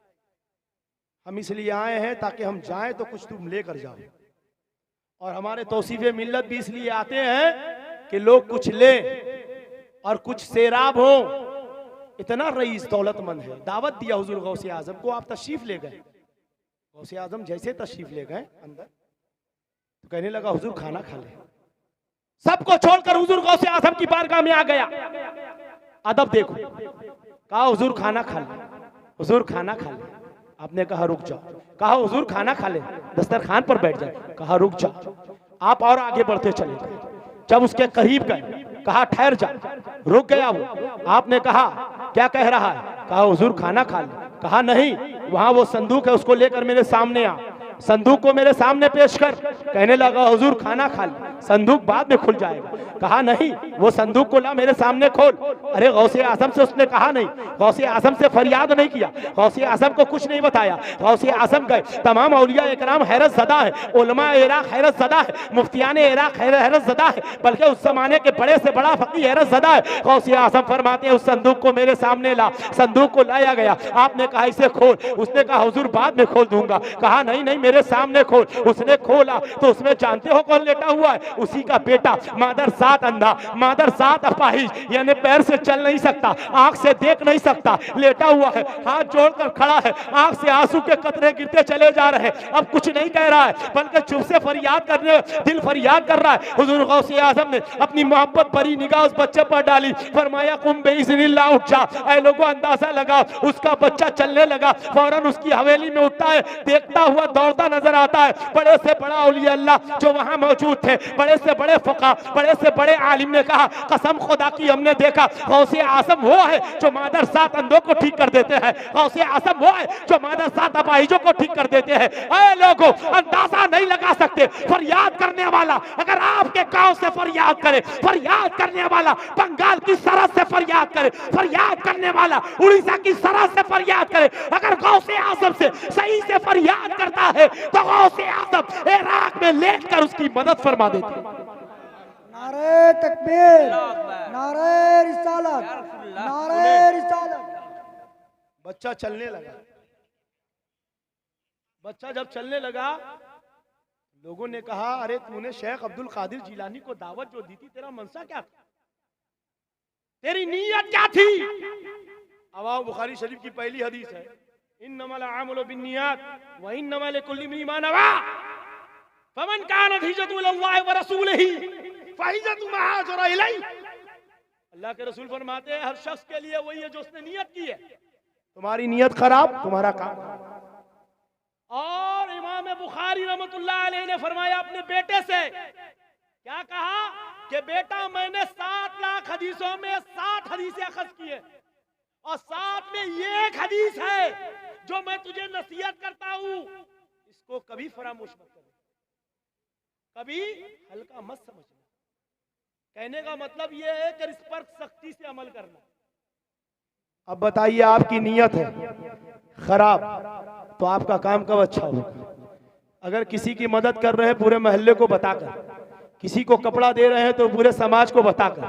Speaker 1: हम इसलिए आए हैं ताकि हम जाएं तो कुछ तुम लेकर जाओ, और हमारे तौसीफे मिल्लत भी इसलिए आते हैं कि लोग कुछ लें और कुछ सेराब हो। इतना रईस दौलतमंद है, दावत दिया हुजूर गौसे आजम को, आप तशरीफ ले गए। गौसे आजम जैसे तशरीफ ले गए अंदर तो कहने लगा हुजूर खाना खा ले। सबको छोड़कर हुजूर गौसे आजम की बारगाह में आ गया। अदब देखो, कहा हुजूर खाना खा ले, हुजूर खाना खा ले। आपने कहा रुक जाओ, कहा हुजूर खाना खा ले, दस्तरखान पर बैठ जाए, कहा रुक जाओ। आप और आगे बढ़ते चले गए, जब उसके करीब गए कहा ठहर जा, रुक गया वो। आपने कहा क्या कह रहा है? कहा हुजूर खाना खा ले। कहा नहीं, वहां वो संदूक है उसको लेकर मेरे सामने आ, संदूक को मेरे सामने पेश कर। कहने लगा हुजूर खाना खा ले, संदूक बाद में खुल जाएगा। कहा नहीं, वो संदूक को ला मेरे सामने खोल। अरे गौसे आजम से उसने कहा नहीं, गौसे आजम से फरियाद नहीं किया, गौसे आजम को कुछ नहीं बताया। गौसे आजम गए, तमाम औलिया इकराम हैरत ज़दा है, उलमा इराक हैरत ज़दा है, मुफ्तियान इराक हैरत ज़दा है, बल्कि उस जमाने के बड़े से बड़ा फकीह हैरत ज़दा है। गौसे आजम फरमाते हैं उस संदूक को मेरे सामने ला। संदूक को लाया गया, आपने कहा इसे खोल। उसने कहा हुजूर बाद में खोल दूंगा। कहा नहीं नहीं, मेरे सामने खोल। उसने खोला तो उसमें जानते हो कौन लेटा हुआ है? उसी का बेटा, मादर सात अंधा, मादर सात अपाहिज, यानी पैर से चल नहीं सकता, आंख से देख नहीं सकता, लेटा हुआ है, हाथ जोड़कर खड़ा है, आंख से आंसू के कतरे गिरते चले जा रहे हैं। अब कुछ नहीं कह रहा है, बल्कि चुप से फरियाद करने, दिल फरियाद कर रहा है। हुजूर गौसे आजम ने अपनी मोहब्बत भरी निगाह उस बच्चे पर डाली, फरमाया कुम बेइज़्निल्लाह उठ जा। ऐ लोगों अंदाजा लगाओ, उसका बच्चा चलने लगा, फौरन उसकी हवेली में उठता है, देखता हुआ दौड़ता नजर आता है। बड़े से बड़ा औलिया अल्लाह जो वहां मौजूद थे, बड़े से बड़े फुका, बड़े से बड़े आलिम ने कहा कसम खुदा की हमने देखा गौसे आजम वो है जो मादर सात अंधों को ठीक कर देते हैं, गौसे आजम वो है जो मादर सात अपाहिजों को ठीक कर देते हैं। ऐ लोगों, अंदाजा नहीं लगा सकते, फरियाद करने वाला अगर आपके गांव से फरियाद करे, फरियाद करने वाला बंगाल की सरहद से फरियाद करे, फरियाद करने वाला उड़ीसा की सरहद से फरियाद करे, अगर गौसे आजम से सही से फरियाद करता है तो गौसे आजम इराक में लेटकर उसकी मदद फरमा देते हैं।
Speaker 2: नारे तकबीर, नारे रिसालत, नारे रिसालत।
Speaker 1: बच्चा चलने लगा, बच्चा जब चलने लगा लोगों ने कहा अरे तूने शेख अब्दुल कादिर जिलानी को दावत जो दी थी, तेरा मनसा क्या था, तेरी नीयत क्या थी? अब आओ, बुखारी शरीफ की पहली हदीस है, इन्नमल अमालु बिन्नियात व इन्नमा लिकुल्लि इम्रिइन मा नवा फमन कानत हिजरतुहु इलल्लाहि व रसूलिही फहिजरतुहु मा हाजरा इलैहि। अल्लाह के रसूल फरमाते हैं हर शख्स के लिए वही है जो उसने नियत की है। तुम्हारी नियत खराब, तुम्हारा काम। और इमाम बुखारी रहमतुल्लाह अलैह ने फरमाया अपने बेटे से, क्या कहा कि बेटा मैंने 7 लाख हदीसों में 60 हदीसें अखज़ की है और 7 में ये एक हदीस है जो मैं तुझे नसीहत करता हूं, इसको कभी फरामोश मत करना, कभी हल्का मत समझना। कहने का मतलब ये है कि इस पर सख्ती से अमल करना। अब बताइए आपकी नीयत है खराब तो आपका काम कब अच्छा होगा? अगर किसी की मदद कर रहे हैं पूरे मोहल्ले को बताकर, किसी को कपड़ा दे रहे हैं तो पूरे समाज को बताकर,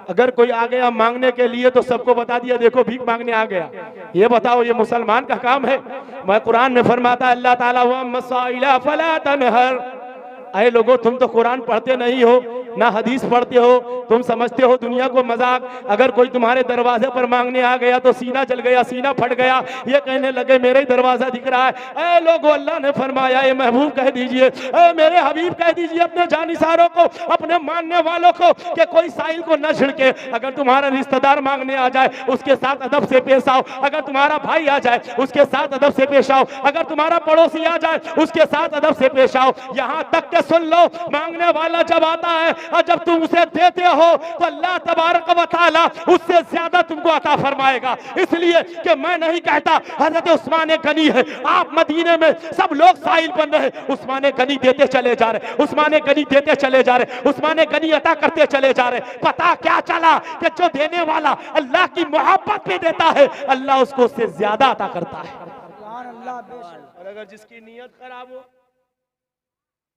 Speaker 1: अगर कोई आ गया मांगने के लिए तो सबको बता दिया देखो भीख मांगने आ गया। ये बताओ ये मुसलमान का काम है? मैं कुरान में फरमाता है अल्लाह ताला व मसाइला फला तनहर। अरे लोगों, तुम तो कुरान पढ़ते नहीं हो ना हदीस पढ़ते हो, तुम समझते हो दुनिया को मजाक। अगर कोई तुम्हारे दरवाजे पर मांगने आ गया तो सीना जल गया, सीना फट गया, ये कहने लगे मेरा ही दरवाजा दिख रहा है। ऐ लोगों, अल्लाह ने फरमाया ए महबूब कह दीजिए, ऐ मेरे हबीब कह दीजिए अपने जानिसारों को, अपने मानने वालों को कि कोई साइल को न छिड़के। अगर तुम्हारा रिश्तेदार मांगने आ जाए उसके साथ अदब से पेश आओ, अगर तुम्हारा भाई आ जाए उसके साथ अदब से पेश आओ, अगर तुम्हारा पड़ोसी आ जाए उसके साथ अदब से पेश आओ। यहाँ तक के सुन लो, मांगने वाला जब आता है और जब तुम उसे देते हो तो अल्लाह तबारक व तआला उससे ज्यादा तुमको अता फरमाएगा। इसलिए कि मैं नहीं कहता हजरत उस्मान गनी है, आप मदीने में सब लोग साहिल बन रहे, उस्मान गनी देते चले जा रहे, उस्मान गनी देते चले जा रहे, उस्मान गनी अता करते चले जा रहे। पता क्या चला कि जो देने वाला अल्लाह की मोहब्बत में देता है अल्लाह उसको उससे ज्यादा अता करता है। और अगर जिसकी नीयत खराब हो,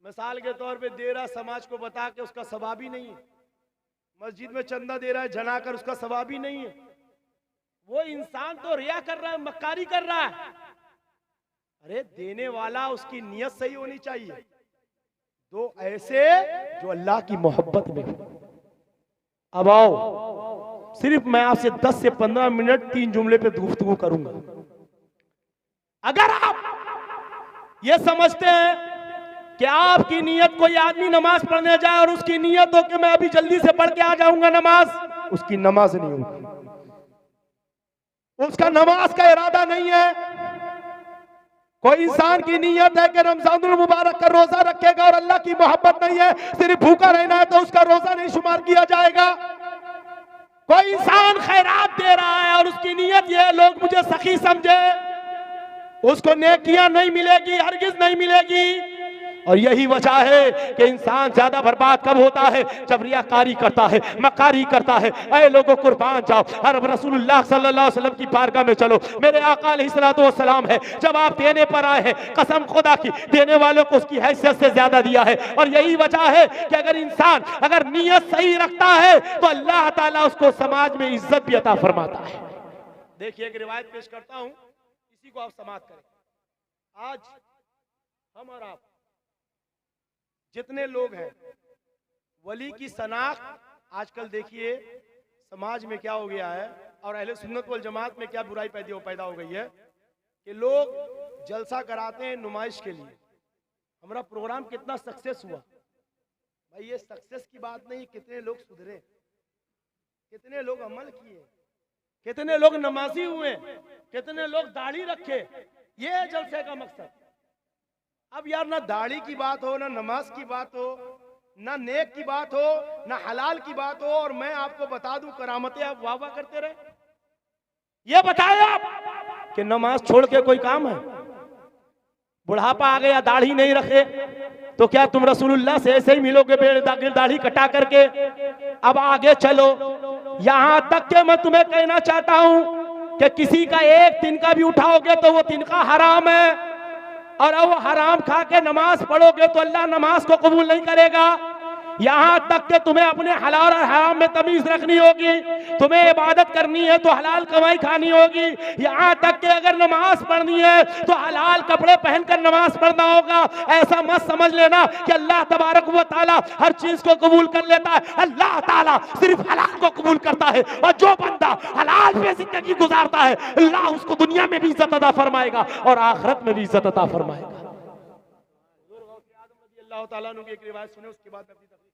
Speaker 1: मिसाल के तौर पे दे रहा समाज को बता के उसका सवाब ही नहीं है, मस्जिद में चंदा दे रहा है जनाकर उसका सवाब ही नहीं है, वो इंसान तो रिया कर रहा है, मक्कारी कर रहा है। अरे देने वाला उसकी नीयत सही होनी चाहिए, दो ऐसे जो अल्लाह की मोहब्बत में हो। अब आओ, सिर्फ मैं आपसे 10 से 15 मिनट 3 जुमले पे गुफ्तगू करूंगा। अगर आप ये समझते हैं कि आपकी नीयत, कोई आदमी नमाज पढ़ने जाए और उसकी नीयत हो कि मैं अभी जल्दी से पढ़ के आ जाऊंगा नमाज, उसकी नमाज नहीं होगी, उसका नमाज का इरादा नहीं है। कोई इंसान की नीयत है कि रमजानुल मुबारक का रोजा रखेगा और अल्लाह की मोहब्बत नहीं है, सिर्फ भूखा रहना है, तो उसका रोजा नहीं शुमार किया जाएगा। कोई इंसान खैरात दे रहा है और उसकी नीयत यह है लोग मुझे सखी समझे, उसको नेकियां नहीं मिलेगी, हरगिज नहीं मिलेगी। और यही वजह है कि इंसान ज्यादा बर्बाद कब होता है? जब रियाकारी करता है, मकारी करता है। ऐ लोगों, कुर्बान जाओ, हर रसूलुल्लाह सल्लल्लाहु अलैहि वसल्लम की बारगाह में चलो, मेरे आका अलैहिस्सलातु वस्सलाम है, जब आप देने पर आए हैं कसम खुदा की देने वालों को उसकी हैसियत से ज्यादा दिया है। और यही वजह है कि अगर इंसान अगर नीयत सही रखता है तो अल्लाह ताला उसको समाज में इज्जत भी अता फरमाता है। देखिए एक रिवायत पेश करता हूं, इसी को आप समाप्त करें। आज हम और आप जितने लोग हैं, वली की शनाख्त आजकल देखिए समाज में क्या हो गया है और अहले सुन्नत वल जमात में क्या बुराई पैदा हो गई है कि लोग जलसा कराते हैं नुमाइश के लिए। हमारा प्रोग्राम कितना सक्सेस हुआ, भाई ये सक्सेस की बात नहीं, कितने लोग सुधरे, कितने लोग अमल किए, कितने लोग नमाजी हुए, कितने लोग दाढ़ी रखे, ये है जलसे का मकसद। अब यार ना दाढ़ी की बात हो, ना नमाज की बात हो, ना नेक की बात हो ना हलाल की बात हो, और मैं आपको बता दूं करामतें आप वाह वाह करते रहे। ये बताए आप कि नमाज छोड़ के कोई काम है? बुढ़ापा आ गया, दाढ़ी नहीं रखे तो क्या तुम रसूलुल्लाह से ऐसे ही मिलोगे दाढ़ी कटा करके? अब आगे चलो, यहां तक के मैं तुम्हें कहना चाहता हूं कि किसी का एक तिनका भी उठाओगे तो वो तिनका हराम है, और अब वो हराम खा के नमाज पढ़ोगे तो अल्लाह नमाज को कबूल नहीं करेगा। यहां तक कि तुम्हें अपने हलाल और हराम में तमीज रखनी होगी, तुम्हें इबादत करनी है तो हलाल कमाई खानी होगी। यहां तक कि अगर नमाज पढ़नी है तो हलाल कपड़े पहनकर नमाज पढ़ना होगा। ऐसा मत समझ लेना कि अल्लाह तबारक व तआला हर चीज को कबूल कर लेता है। अल्लाह ताला सिर्फ हलाल को कबूल करता है, और जो बंदा हलाल पे जिंदगी गुजारता है अल्लाह उसको दुनिया में भी इज्जत अता फरमाएगा और आखिरत में भी इज्जत अता फरमाएगा। अल्लाह ताला ने एक रिवायत सुने, उसके बाद अपनी तकरीर।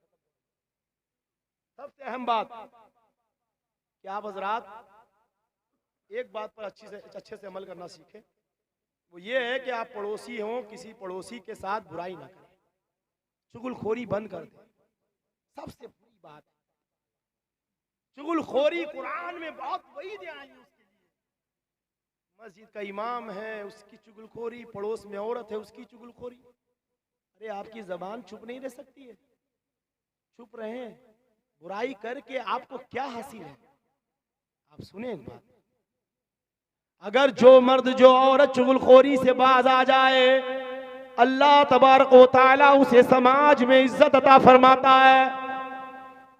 Speaker 1: सबसे अहम बात कि आप हजरात एक बात पर अच्छे से अमल करना सीखें, वो ये है कि आप पड़ोसी हों, किसी पड़ोसी के साथ बुराई ना करें, चुगलखोरी बंद कर दें। सबसे बुरी बात है चुगलखोरी। कुरान में बहुत वईद आई उसके लिए। मस्जिद का इमाम है उसकी चुगलखोरी, पड़ोस में औरत है उसकी चुगलखोरी। अरे आपकी जबान चुप नहीं रह सकती है? चुप रहें। बुराई करके आपको क्या हासिल है? आप सुने एक बात, अगर जो मर्द जो औरत चुगलखोरी से बाज आ जाए अल्लाह तबारक व तआला उसे समाज में इज्जत अता फरमाता है,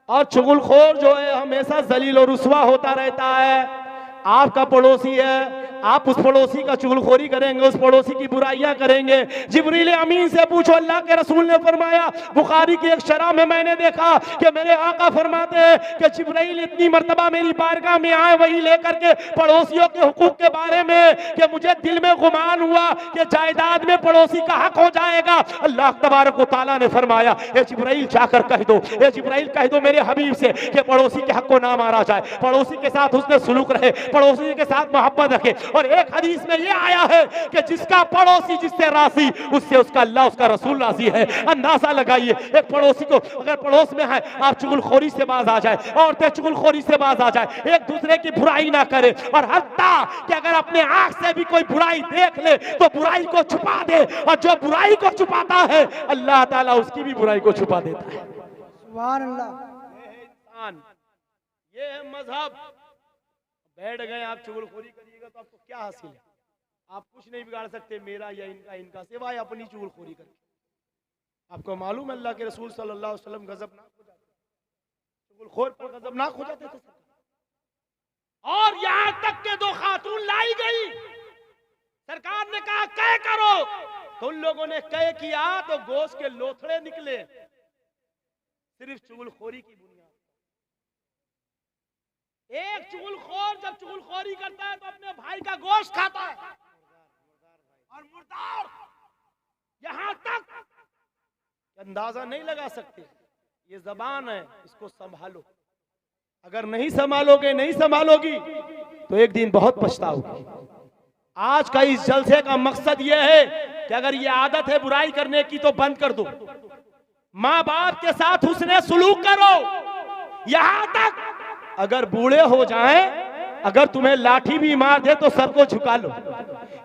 Speaker 1: और चुगलखोर जो है हमेशा जलील और रुसवा होता रहता है। आपका पड़ोसी है, आप उस पड़ोसी का चुगलखोरी करेंगे, उस पड़ोसी की बुराइयां करेंगे। जिब्रील अमीन से पूछो, अल्लाह के रसूल ने फरमाया, बुखारी की एक शरह में मैंने देखा कि मेरे आका फरमाते हैं कि जिब्रील इतनी मर्तबा मेरी बारगाह में आए वही लेकर के पड़ोसियों के हुकूक के बारे में कि मुझे दिल में गुमान हुआ कि जायदाद में पड़ोसी का हक हो जाएगा। अल्लाह तबारक व तआला ने फरमाया, ए जिब्रील जाकर कह दो, ए जिब्रील कह दो मेरे हबीब से कि पड़ोसी के हक को ना मारा जाए, पड़ोसी के साथ उसने सुलूक रहे, पड़ोसी के साथ मोहब्बत रखे। और एक हदीस में ये आया है कि जिसका पड़ोसी जिससे राजी उससे उसका अल्लाह उसका रसूल राजी है। अंदाजा लगाइए, एक पड़ोसी को अगर पड़ोस में है आप चुगलखोरी से बाज आ जाए, औरतें चुगलखोरी से बाज आ जाए, एक दूसरे की बुराई ना करे, और हत्ता कि अगर अपने आंख से भी कोई बुराई देख ले तो बुराई को छुपा दे, और जो बुराई को छुपाता है अल्लाह ताला उसकी भी बुराई को छुपा देता है।
Speaker 2: सुभान अल्लाह।
Speaker 1: ये है इंसान, ये है मजहब। बैठ गए आप चुगलखोरी करिएगा तो आपको क्या हासिल है? आप कुछ नहीं बिगाड़ सकते, मेरा या इनका, इनका सिवाय अपनी चुगलखोरी करके। आपको मालूम है अल्लाह के रसूल सल्लल्लाहु अलैहि वसल्लम गजबनाक हो जाते, चुगलखोर पर गजबनाक हो जाते थे। और यहां तक के दो खातून लाई गई, सरकार ने कहा तय करो, तो उन लोगों ने तय किया तो गोश्त के लोथड़े निकले, सिर्फ चुगलखोरी की बुनियाद। एक चुगलखोर जब चुगलखोरी करता है तो अपने भाई का गोश्त खाता है, और मुर्दार यहां तक अंदाजा नहीं लगा सकते। ये जबान है, इसको संभालो। अगर नहीं संभालोगे, नहीं संभालोगी तो एक दिन बहुत पछताओगे। आज का इस जलसे का मकसद यह है कि अगर ये आदत है बुराई करने की तो बंद कर दो। माँ बाप के साथ उसने सुलूक करो, यहां तक अगर बूढ़े हो जाएं, अगर तुम्हें लाठी भी मार दे तो सर को झुका लो।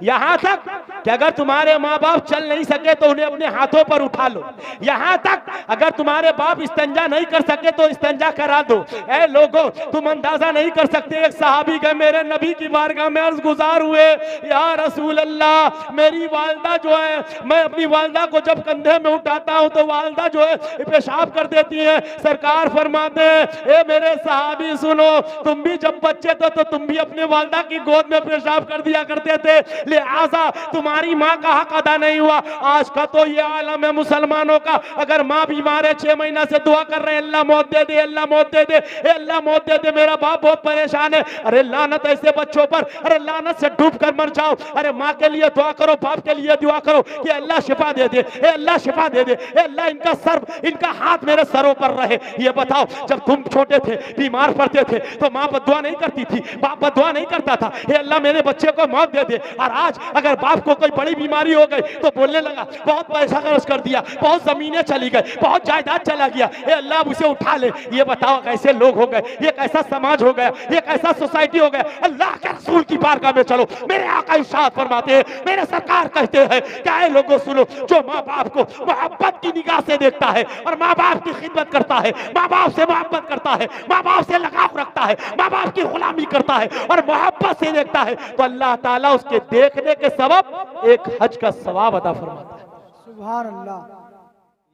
Speaker 1: यहां तक कि अगर तुम्हारे माँ बाप चल नहीं सके तो उन्हें अपने हाथों पर उठा लो। यहां तक अगर तुम्हारे बाप इस्तेंजा नहीं कर सके तो इस्तेंजा करा दो। ऐ लोगों, तुम अंदाजा नहीं कर सकते, एक सहाबी गए मेरे नबी की बारगाह में अर्ज गुजार हुए, या रसूल अल्लाह, मेरी वालदा जो है, मैं अपनी वालदा को जब कंधे में उठाता हूं तो वालदा जो है पेशाब कर देती है। सरकार फरमाते हैं, ए मेरे सहाबी सुनो, तुम भी जब बच्चे थे तो तुम भी अपने वालदा की गोद में पेशाब कर दिया करते थे, लिहाजा तुम्हारी माँ का हक अदा नहीं हुआ। आज का तो ये आलम है मुसलमानों का, अगर माँ बीमार है 6 महीना से दुआ कर रहे हैं, अल्लाह मौत दे दे, अल्लाह मौत दे दे, अल्लाह मौत दे दे, मेरा बाप बहुत परेशान है। अरे लानत ऐसे बच्चों पर, अरे लानत से डूब कर मर जाओ। अरे माँ के लिए दुआ करो, बाप के लिए दुआ करो कि अल्लाह शिफा दे दे, अल्लाह शिफा दे दे, अल्लाह इनका सर, इनका हाथ मेरे सरों पर रहे। ये बताओ, जब तुम छोटे थे बीमार पड़ते थे तो माँ बदुआ नहीं करती थी, बाप बदुआ नहीं करता था, अल्लाह मेरे बच्चे को मौत दे दे। और आज अगर बाप को कोई बड़ी बीमारी हो गई तो बोलने लगा बहुत पैसा खर्च कर दिया, बहुत जमीनें चली गई, बहुत जायदाद चला गया, ए अल्लाह उसे उठा ले। ये बताओ कैसे लोग हो गए, ये कैसा समाज हो गया, ये कैसा सोसाइटी हो गया। अल्लाह के रसूल की बारगाह में चलो, मेरे आका इरशाद फरमाते हैं, मेरे सरकार कहते हैं क्या है लोगों सुनो, जो माँ बाप को मोहब्बत की निगाह से देखता है और माँ बाप की खिदमत करता है, माँ बाप से मोहब्बत करता है, माँ बाप से लगाव रखता है, माँ बाप की गुलामी करता है और मोहब्बत से देखता है, तो अल्लाह ताला उसके देखने के सबब एक हज का सवाब अता फरमाता है।
Speaker 2: सुभान अल्लाह।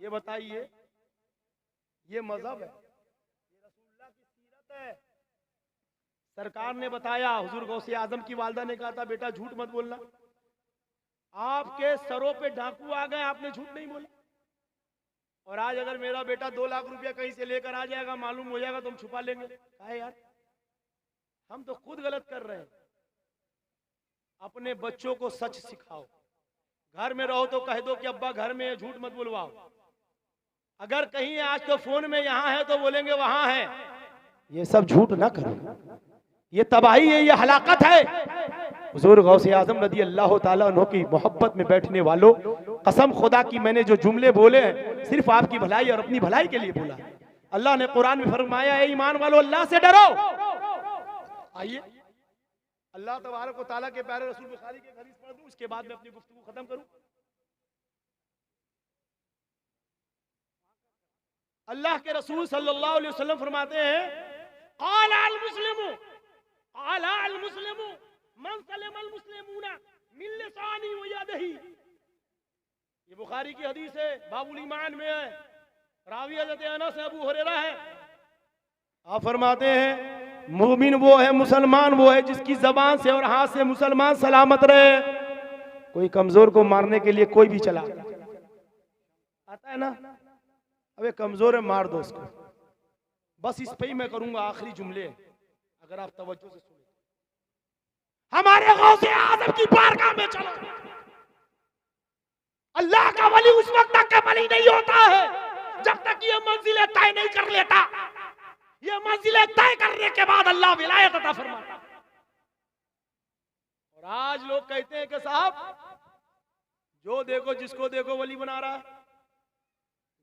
Speaker 1: ये बताइए, ये मजहब है, ये रसूलुल्लाह की सीरत है। सरकार ने बताया, हुजूर गौसे आजम की वालदा ने कहा था बेटा झूठ मत बोलना। आपके सरों पे डाकू आ गए, आपने झूठ नहीं बोला। और आज अगर मेरा बेटा 2 लाख रुपया कहीं से लेकर आ जाएगा, मालूम हो जाएगा तो हम छुपा लेंगे। काहे यार, हम तो खुद गलत कर रहे हैं। अपने बच्चों को सच सिखाओ। घर में रहो तो कह दो कि अब्बा घर में है, झूठ मत बुलवाओ। अगर कहीं आज तो फोन में यहाँ है तो बोलेंगे वहां है। ये सब झूठ ना करो, ये तबाही है, ये हलाकत है। हुजूर गौसे आजम रज़ी अल्लाह ताला अन्हु की मोहब्बत में बैठने वालों, कसम खुदा की मैंने जो जुमले बोले हैं सिर्फ आपकी भलाई और अपनी भलाई के लिए बोला। अल्लाह ने कुरान में फरमाया है ईमान वालों अल्लाह से डरो। आइए अल्लाह तबारक व तआला के प्यारे रसूल बुखारी के हदीस पढ़ दूं, उसके बाद मैं अपनी गुफ्तगू खत्म करूं। अल्लाह के रसूल सल्लल्लाहु अलैहि वसल्लम फरमाते हैं क़ाला अल मुस्लिमु मन सलम अल मुस्लिमूना मिन लिसानी व यदिही। ये बुखारी की हदीस है, बाबुल ईमान में है, रावी हज़रत अनस अबू हुरैरा है। आप फरमाते हैं मुमिन वो है, मुसलमान वो है जिसकी जबान से और हाथ से मुसलमान सलामत रहे। कोई कमजोर को मारने के लिए कोई भी चला आता है ना, अबे कमजोर है मार दो उसको। बस इस पे ही मैं करूंगा आखिरी जुमले, अगर आप तवज्जो से सुने। हमारे गौसे आजम की बारगाह में चलो। अल्लाह का वली उस वक्त तक का वली नहीं होता है जब तक ये मंजिलें तय नहीं कर लेता। ये मंजिलें तय करने के बाद अल्लाह विलायत अता फरमाता। और आज लोग कहते हैं कि साहब जो देखो जिसको देखो वली बना रहा है,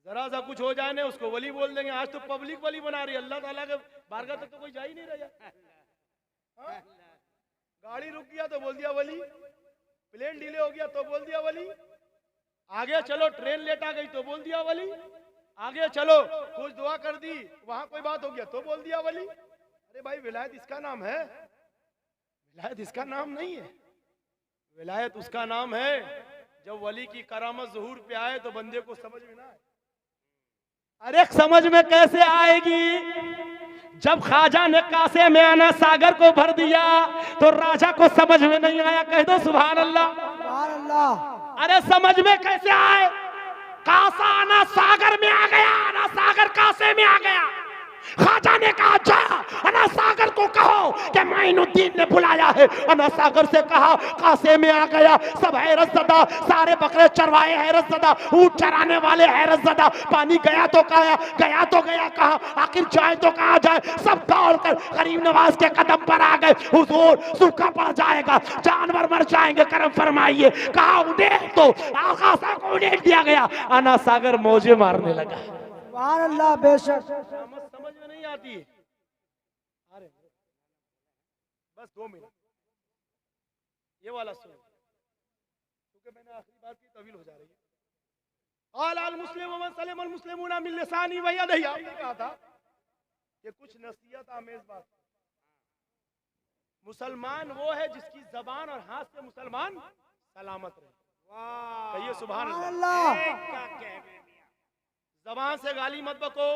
Speaker 1: जरा सा कुछ हो जाए ना उसको वली बोल देंगे। आज तो पब्लिक वली बना रही है, अल्लाह ताला के बारगाह तक तो कोई जा ही नहीं रहा। गाड़ी रुक गया तो बोल दिया वली, प्लेन डिले हो गया तो बोल दिया वली, आगे चलो ट्रेन लेट आ गई तो बोल दिया वली, आगे चलो कुछ दुआ कर दी वहां कोई बात हो गया तो बोल दिया वली। अरे भाई विलायत इसका नाम है, विलायत इसका नाम नहीं है। विलायत उसका नाम है जब वली की करामत ज़ुहूर पे आए तो बंदे को समझ में ना आए। अरे समझ में कैसे आएगी? जब ख्वाजा ने कासे में आना सागर को भर दिया तो राजा को समझ में नहीं आया। कह दो सुभान अल्लाह।
Speaker 2: सुभान अल्लाह।
Speaker 1: अरे समझ में कैसे आए? कासा आना सागर में आ गया, आना सागर कासे में आ गया। ख्वाजा ने कहा जा अना सागर को कहो कि माइनुद्दीन ने बुलाया है। अना सागर से कहा कासे में आ गया। सब हैरत ज़दा, सारे बकरे चरवाए हैरत ज़दा, ऊंट चराने वाले हैरत ज़दा। पानी गया तो कहा, गया तो गया कहा, आखिर जाए तो कहा जाए। सब दौड़कर गरीब नवाज के कदम पर आ गए। हुजूर सूखा पड़ जाएगा, जानवर मर जाएंगे, करम फरमाइए। कहा उड़ेल तो आकाशा को उड़ेल दिया गया। अना सागर मौजे मारने लगा।
Speaker 2: सुभान अल्लाह। बेशक
Speaker 1: समझ में नहीं आती है। अरे बस 2 मिनट ये वाला सुन, क्योंकि मैंने आखिरी बात की तवील हो जा रही है। आल अल मुस्लिम मन सलम अल मुस्लिमूना मिन लिसानी व यदिही। आपने कहा था कि कुछ नसीहत आमेज बात। मुसलमान वो है जिसकी जबान और हाथ से मुसलमान सलामत रहे। वाह, कहिए सुभान अल्लाह। जबान से गाली मत बको,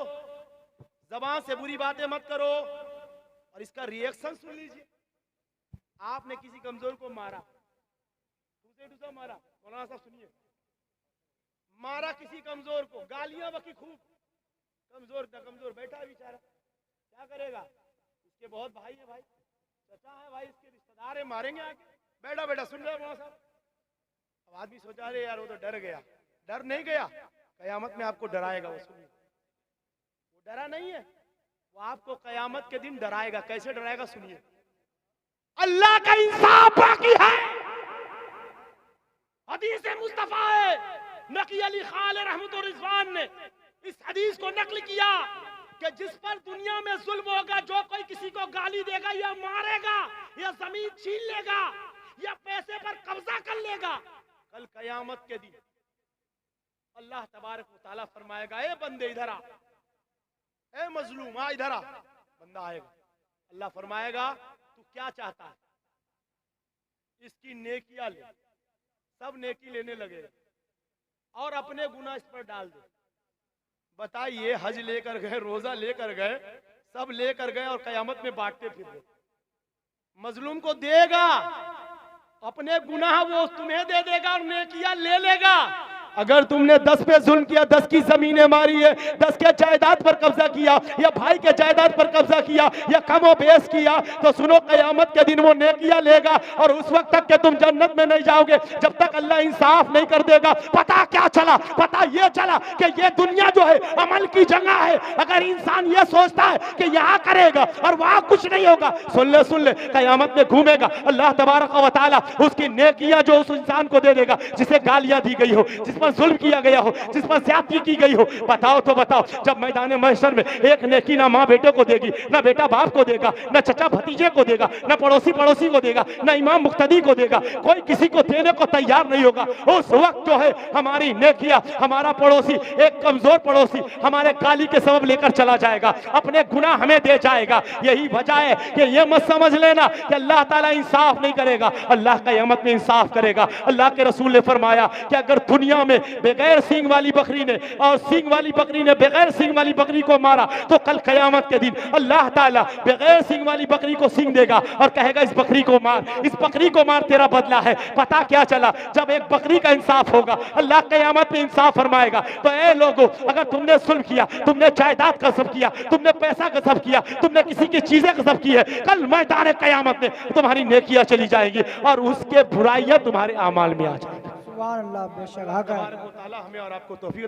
Speaker 1: जबान से बुरी बातें मत करो। और इसका रिएक्शन सुन लीजिए। आपने किसी कमजोर को मारा, दूसरा मारा, मौलाना साहब सुनिए, मारा किसी कमजोर को, गालियां बकी खूब। कमजोर का कमजोर बैठा है बेचारा, क्या करेगा? इसके बहुत भाई है, भाई चाचा है, भाई इसके रिश्तेदार है, मारेंगे आके। बैठा बैठा सुन रहे मौलाना साहब। अब आदमी सोचा रहे यार वो तो डर गया। डर नहीं गया, कयामत में आपको डराएगा। वो सुनिए, वो डरा नहीं है, वो आपको कयामत के दिन डराएगा। कैसे डराएगा सुनिए। अल्लाह का इंसाफ बाकी है। हदीस मुस्तफा है। नकी अली खान रहमतुर रिजवान ने इस हदीस को नकल किया कि जिस पर दुनिया में जुल्म होगा, जो कोई किसी को गाली देगा या मारेगा या जमीन छीन लेगा या पैसे पर कब्जा कर लेगा, कल कयामत के दिन अल्लाह तबारक व तआला फरमाएगा, ए बंदे इधर आ, ए मजलूम आ इधर आ। बंदा आएगा, अल्लाह फरमाएगा तू क्या चाहता है, इसकी नेकियां ले। सब नेकी लेने लगे और अपने गुनाह इस पर डाल दे। बताइए, हज लेकर गए, रोजा लेकर गए, सब लेकर गए और कयामत में बांटते फिर रहे। मजलूम को देगा, अपने गुनाह वो तुम्हें दे देगा और नेकियां ले लेगा। अगर तुमने 10 पे जुल्म किया, 10 की जमीनें मारी है, 10 के जायदाद पर कब्जा किया या भाई के जायदाद पर कब्जा किया या कमो बेस किया, तो सुनो कयामत के दिन वो नेकियां लेगा और उस वक्त तक के तुम जन्नत में नहीं जाओगे जब तक अल्लाह इंसाफ नहीं कर देगा। पता क्या चला? पता ये चला कि ये दुनिया जो है अमल की जगह है। अगर इंसान ये सोचता है कि यहाँ करेगा और वहां कुछ नहीं होगा, सुन ले कयामत में घूमेगा, अल्लाह तबारक व तआला उसकी नेकियां जो उस इंसान को दे देगा जिसे गालियां दी गई हो, जिस जुल्म किया गया हो, जिस पर ज्यादती की गई हो। बताओ तो बताओ, जब मैदान महशर में एक नेकी ना माँ बेटे को देगी, ना बेटा बाप को देगा, ना चचा भतीजे को देगा, ना पड़ोसी को देगा, ना इमाम मुक्तदी को देगा, कोई किसी को देने को तैयार नहीं होगा। उस वक्त जो है हमारी नेकियां, हमारा पड़ोसी, एक कमजोर पड़ोसी हमारे गाली के सबब लेकर चला जाएगा, अपने गुनाह हमें दे जाएगा। यही वजह है कि ये मत समझ लेना कि अल्लाह ताला इंसाफ नहीं करेगा, अल्लाह क़यामत में इंसाफ करेगा। अल्लाह के रसूल ने फरमाया कि अगर दुनिया में बगैर सींग वाली बकरी ने और सींग वाली बकरी ने बगैर सींग वाली बकरी को मारा, तो कल कयामत के दिन अल्लाह ताला बगैर सींग वाली बकरी को सींग देगा और कहेगा इस बकरी को मार, इस बकरी को मार, तेरा बदला है। पता क्या चला? जब एक बकरी का इंसाफ होगा, अल्लाह कयामत में इंसाफ फरमाएगा। तो ए लोगों, अगर तुमने जुल्म किया, तुमने जायदाद का सब किया, तुमने पैसा का सब किया, तुमने किसी की चीजें का सब की है, कल मैदान कयामत में तुम्हारी नेकियां चली जाएंगी और उसके बुराइयां तुम्हारे आमाल में आ जाएंगी।
Speaker 2: सुभान अल्लाह, बेशक हक है।
Speaker 1: हमें और आपको तौफीक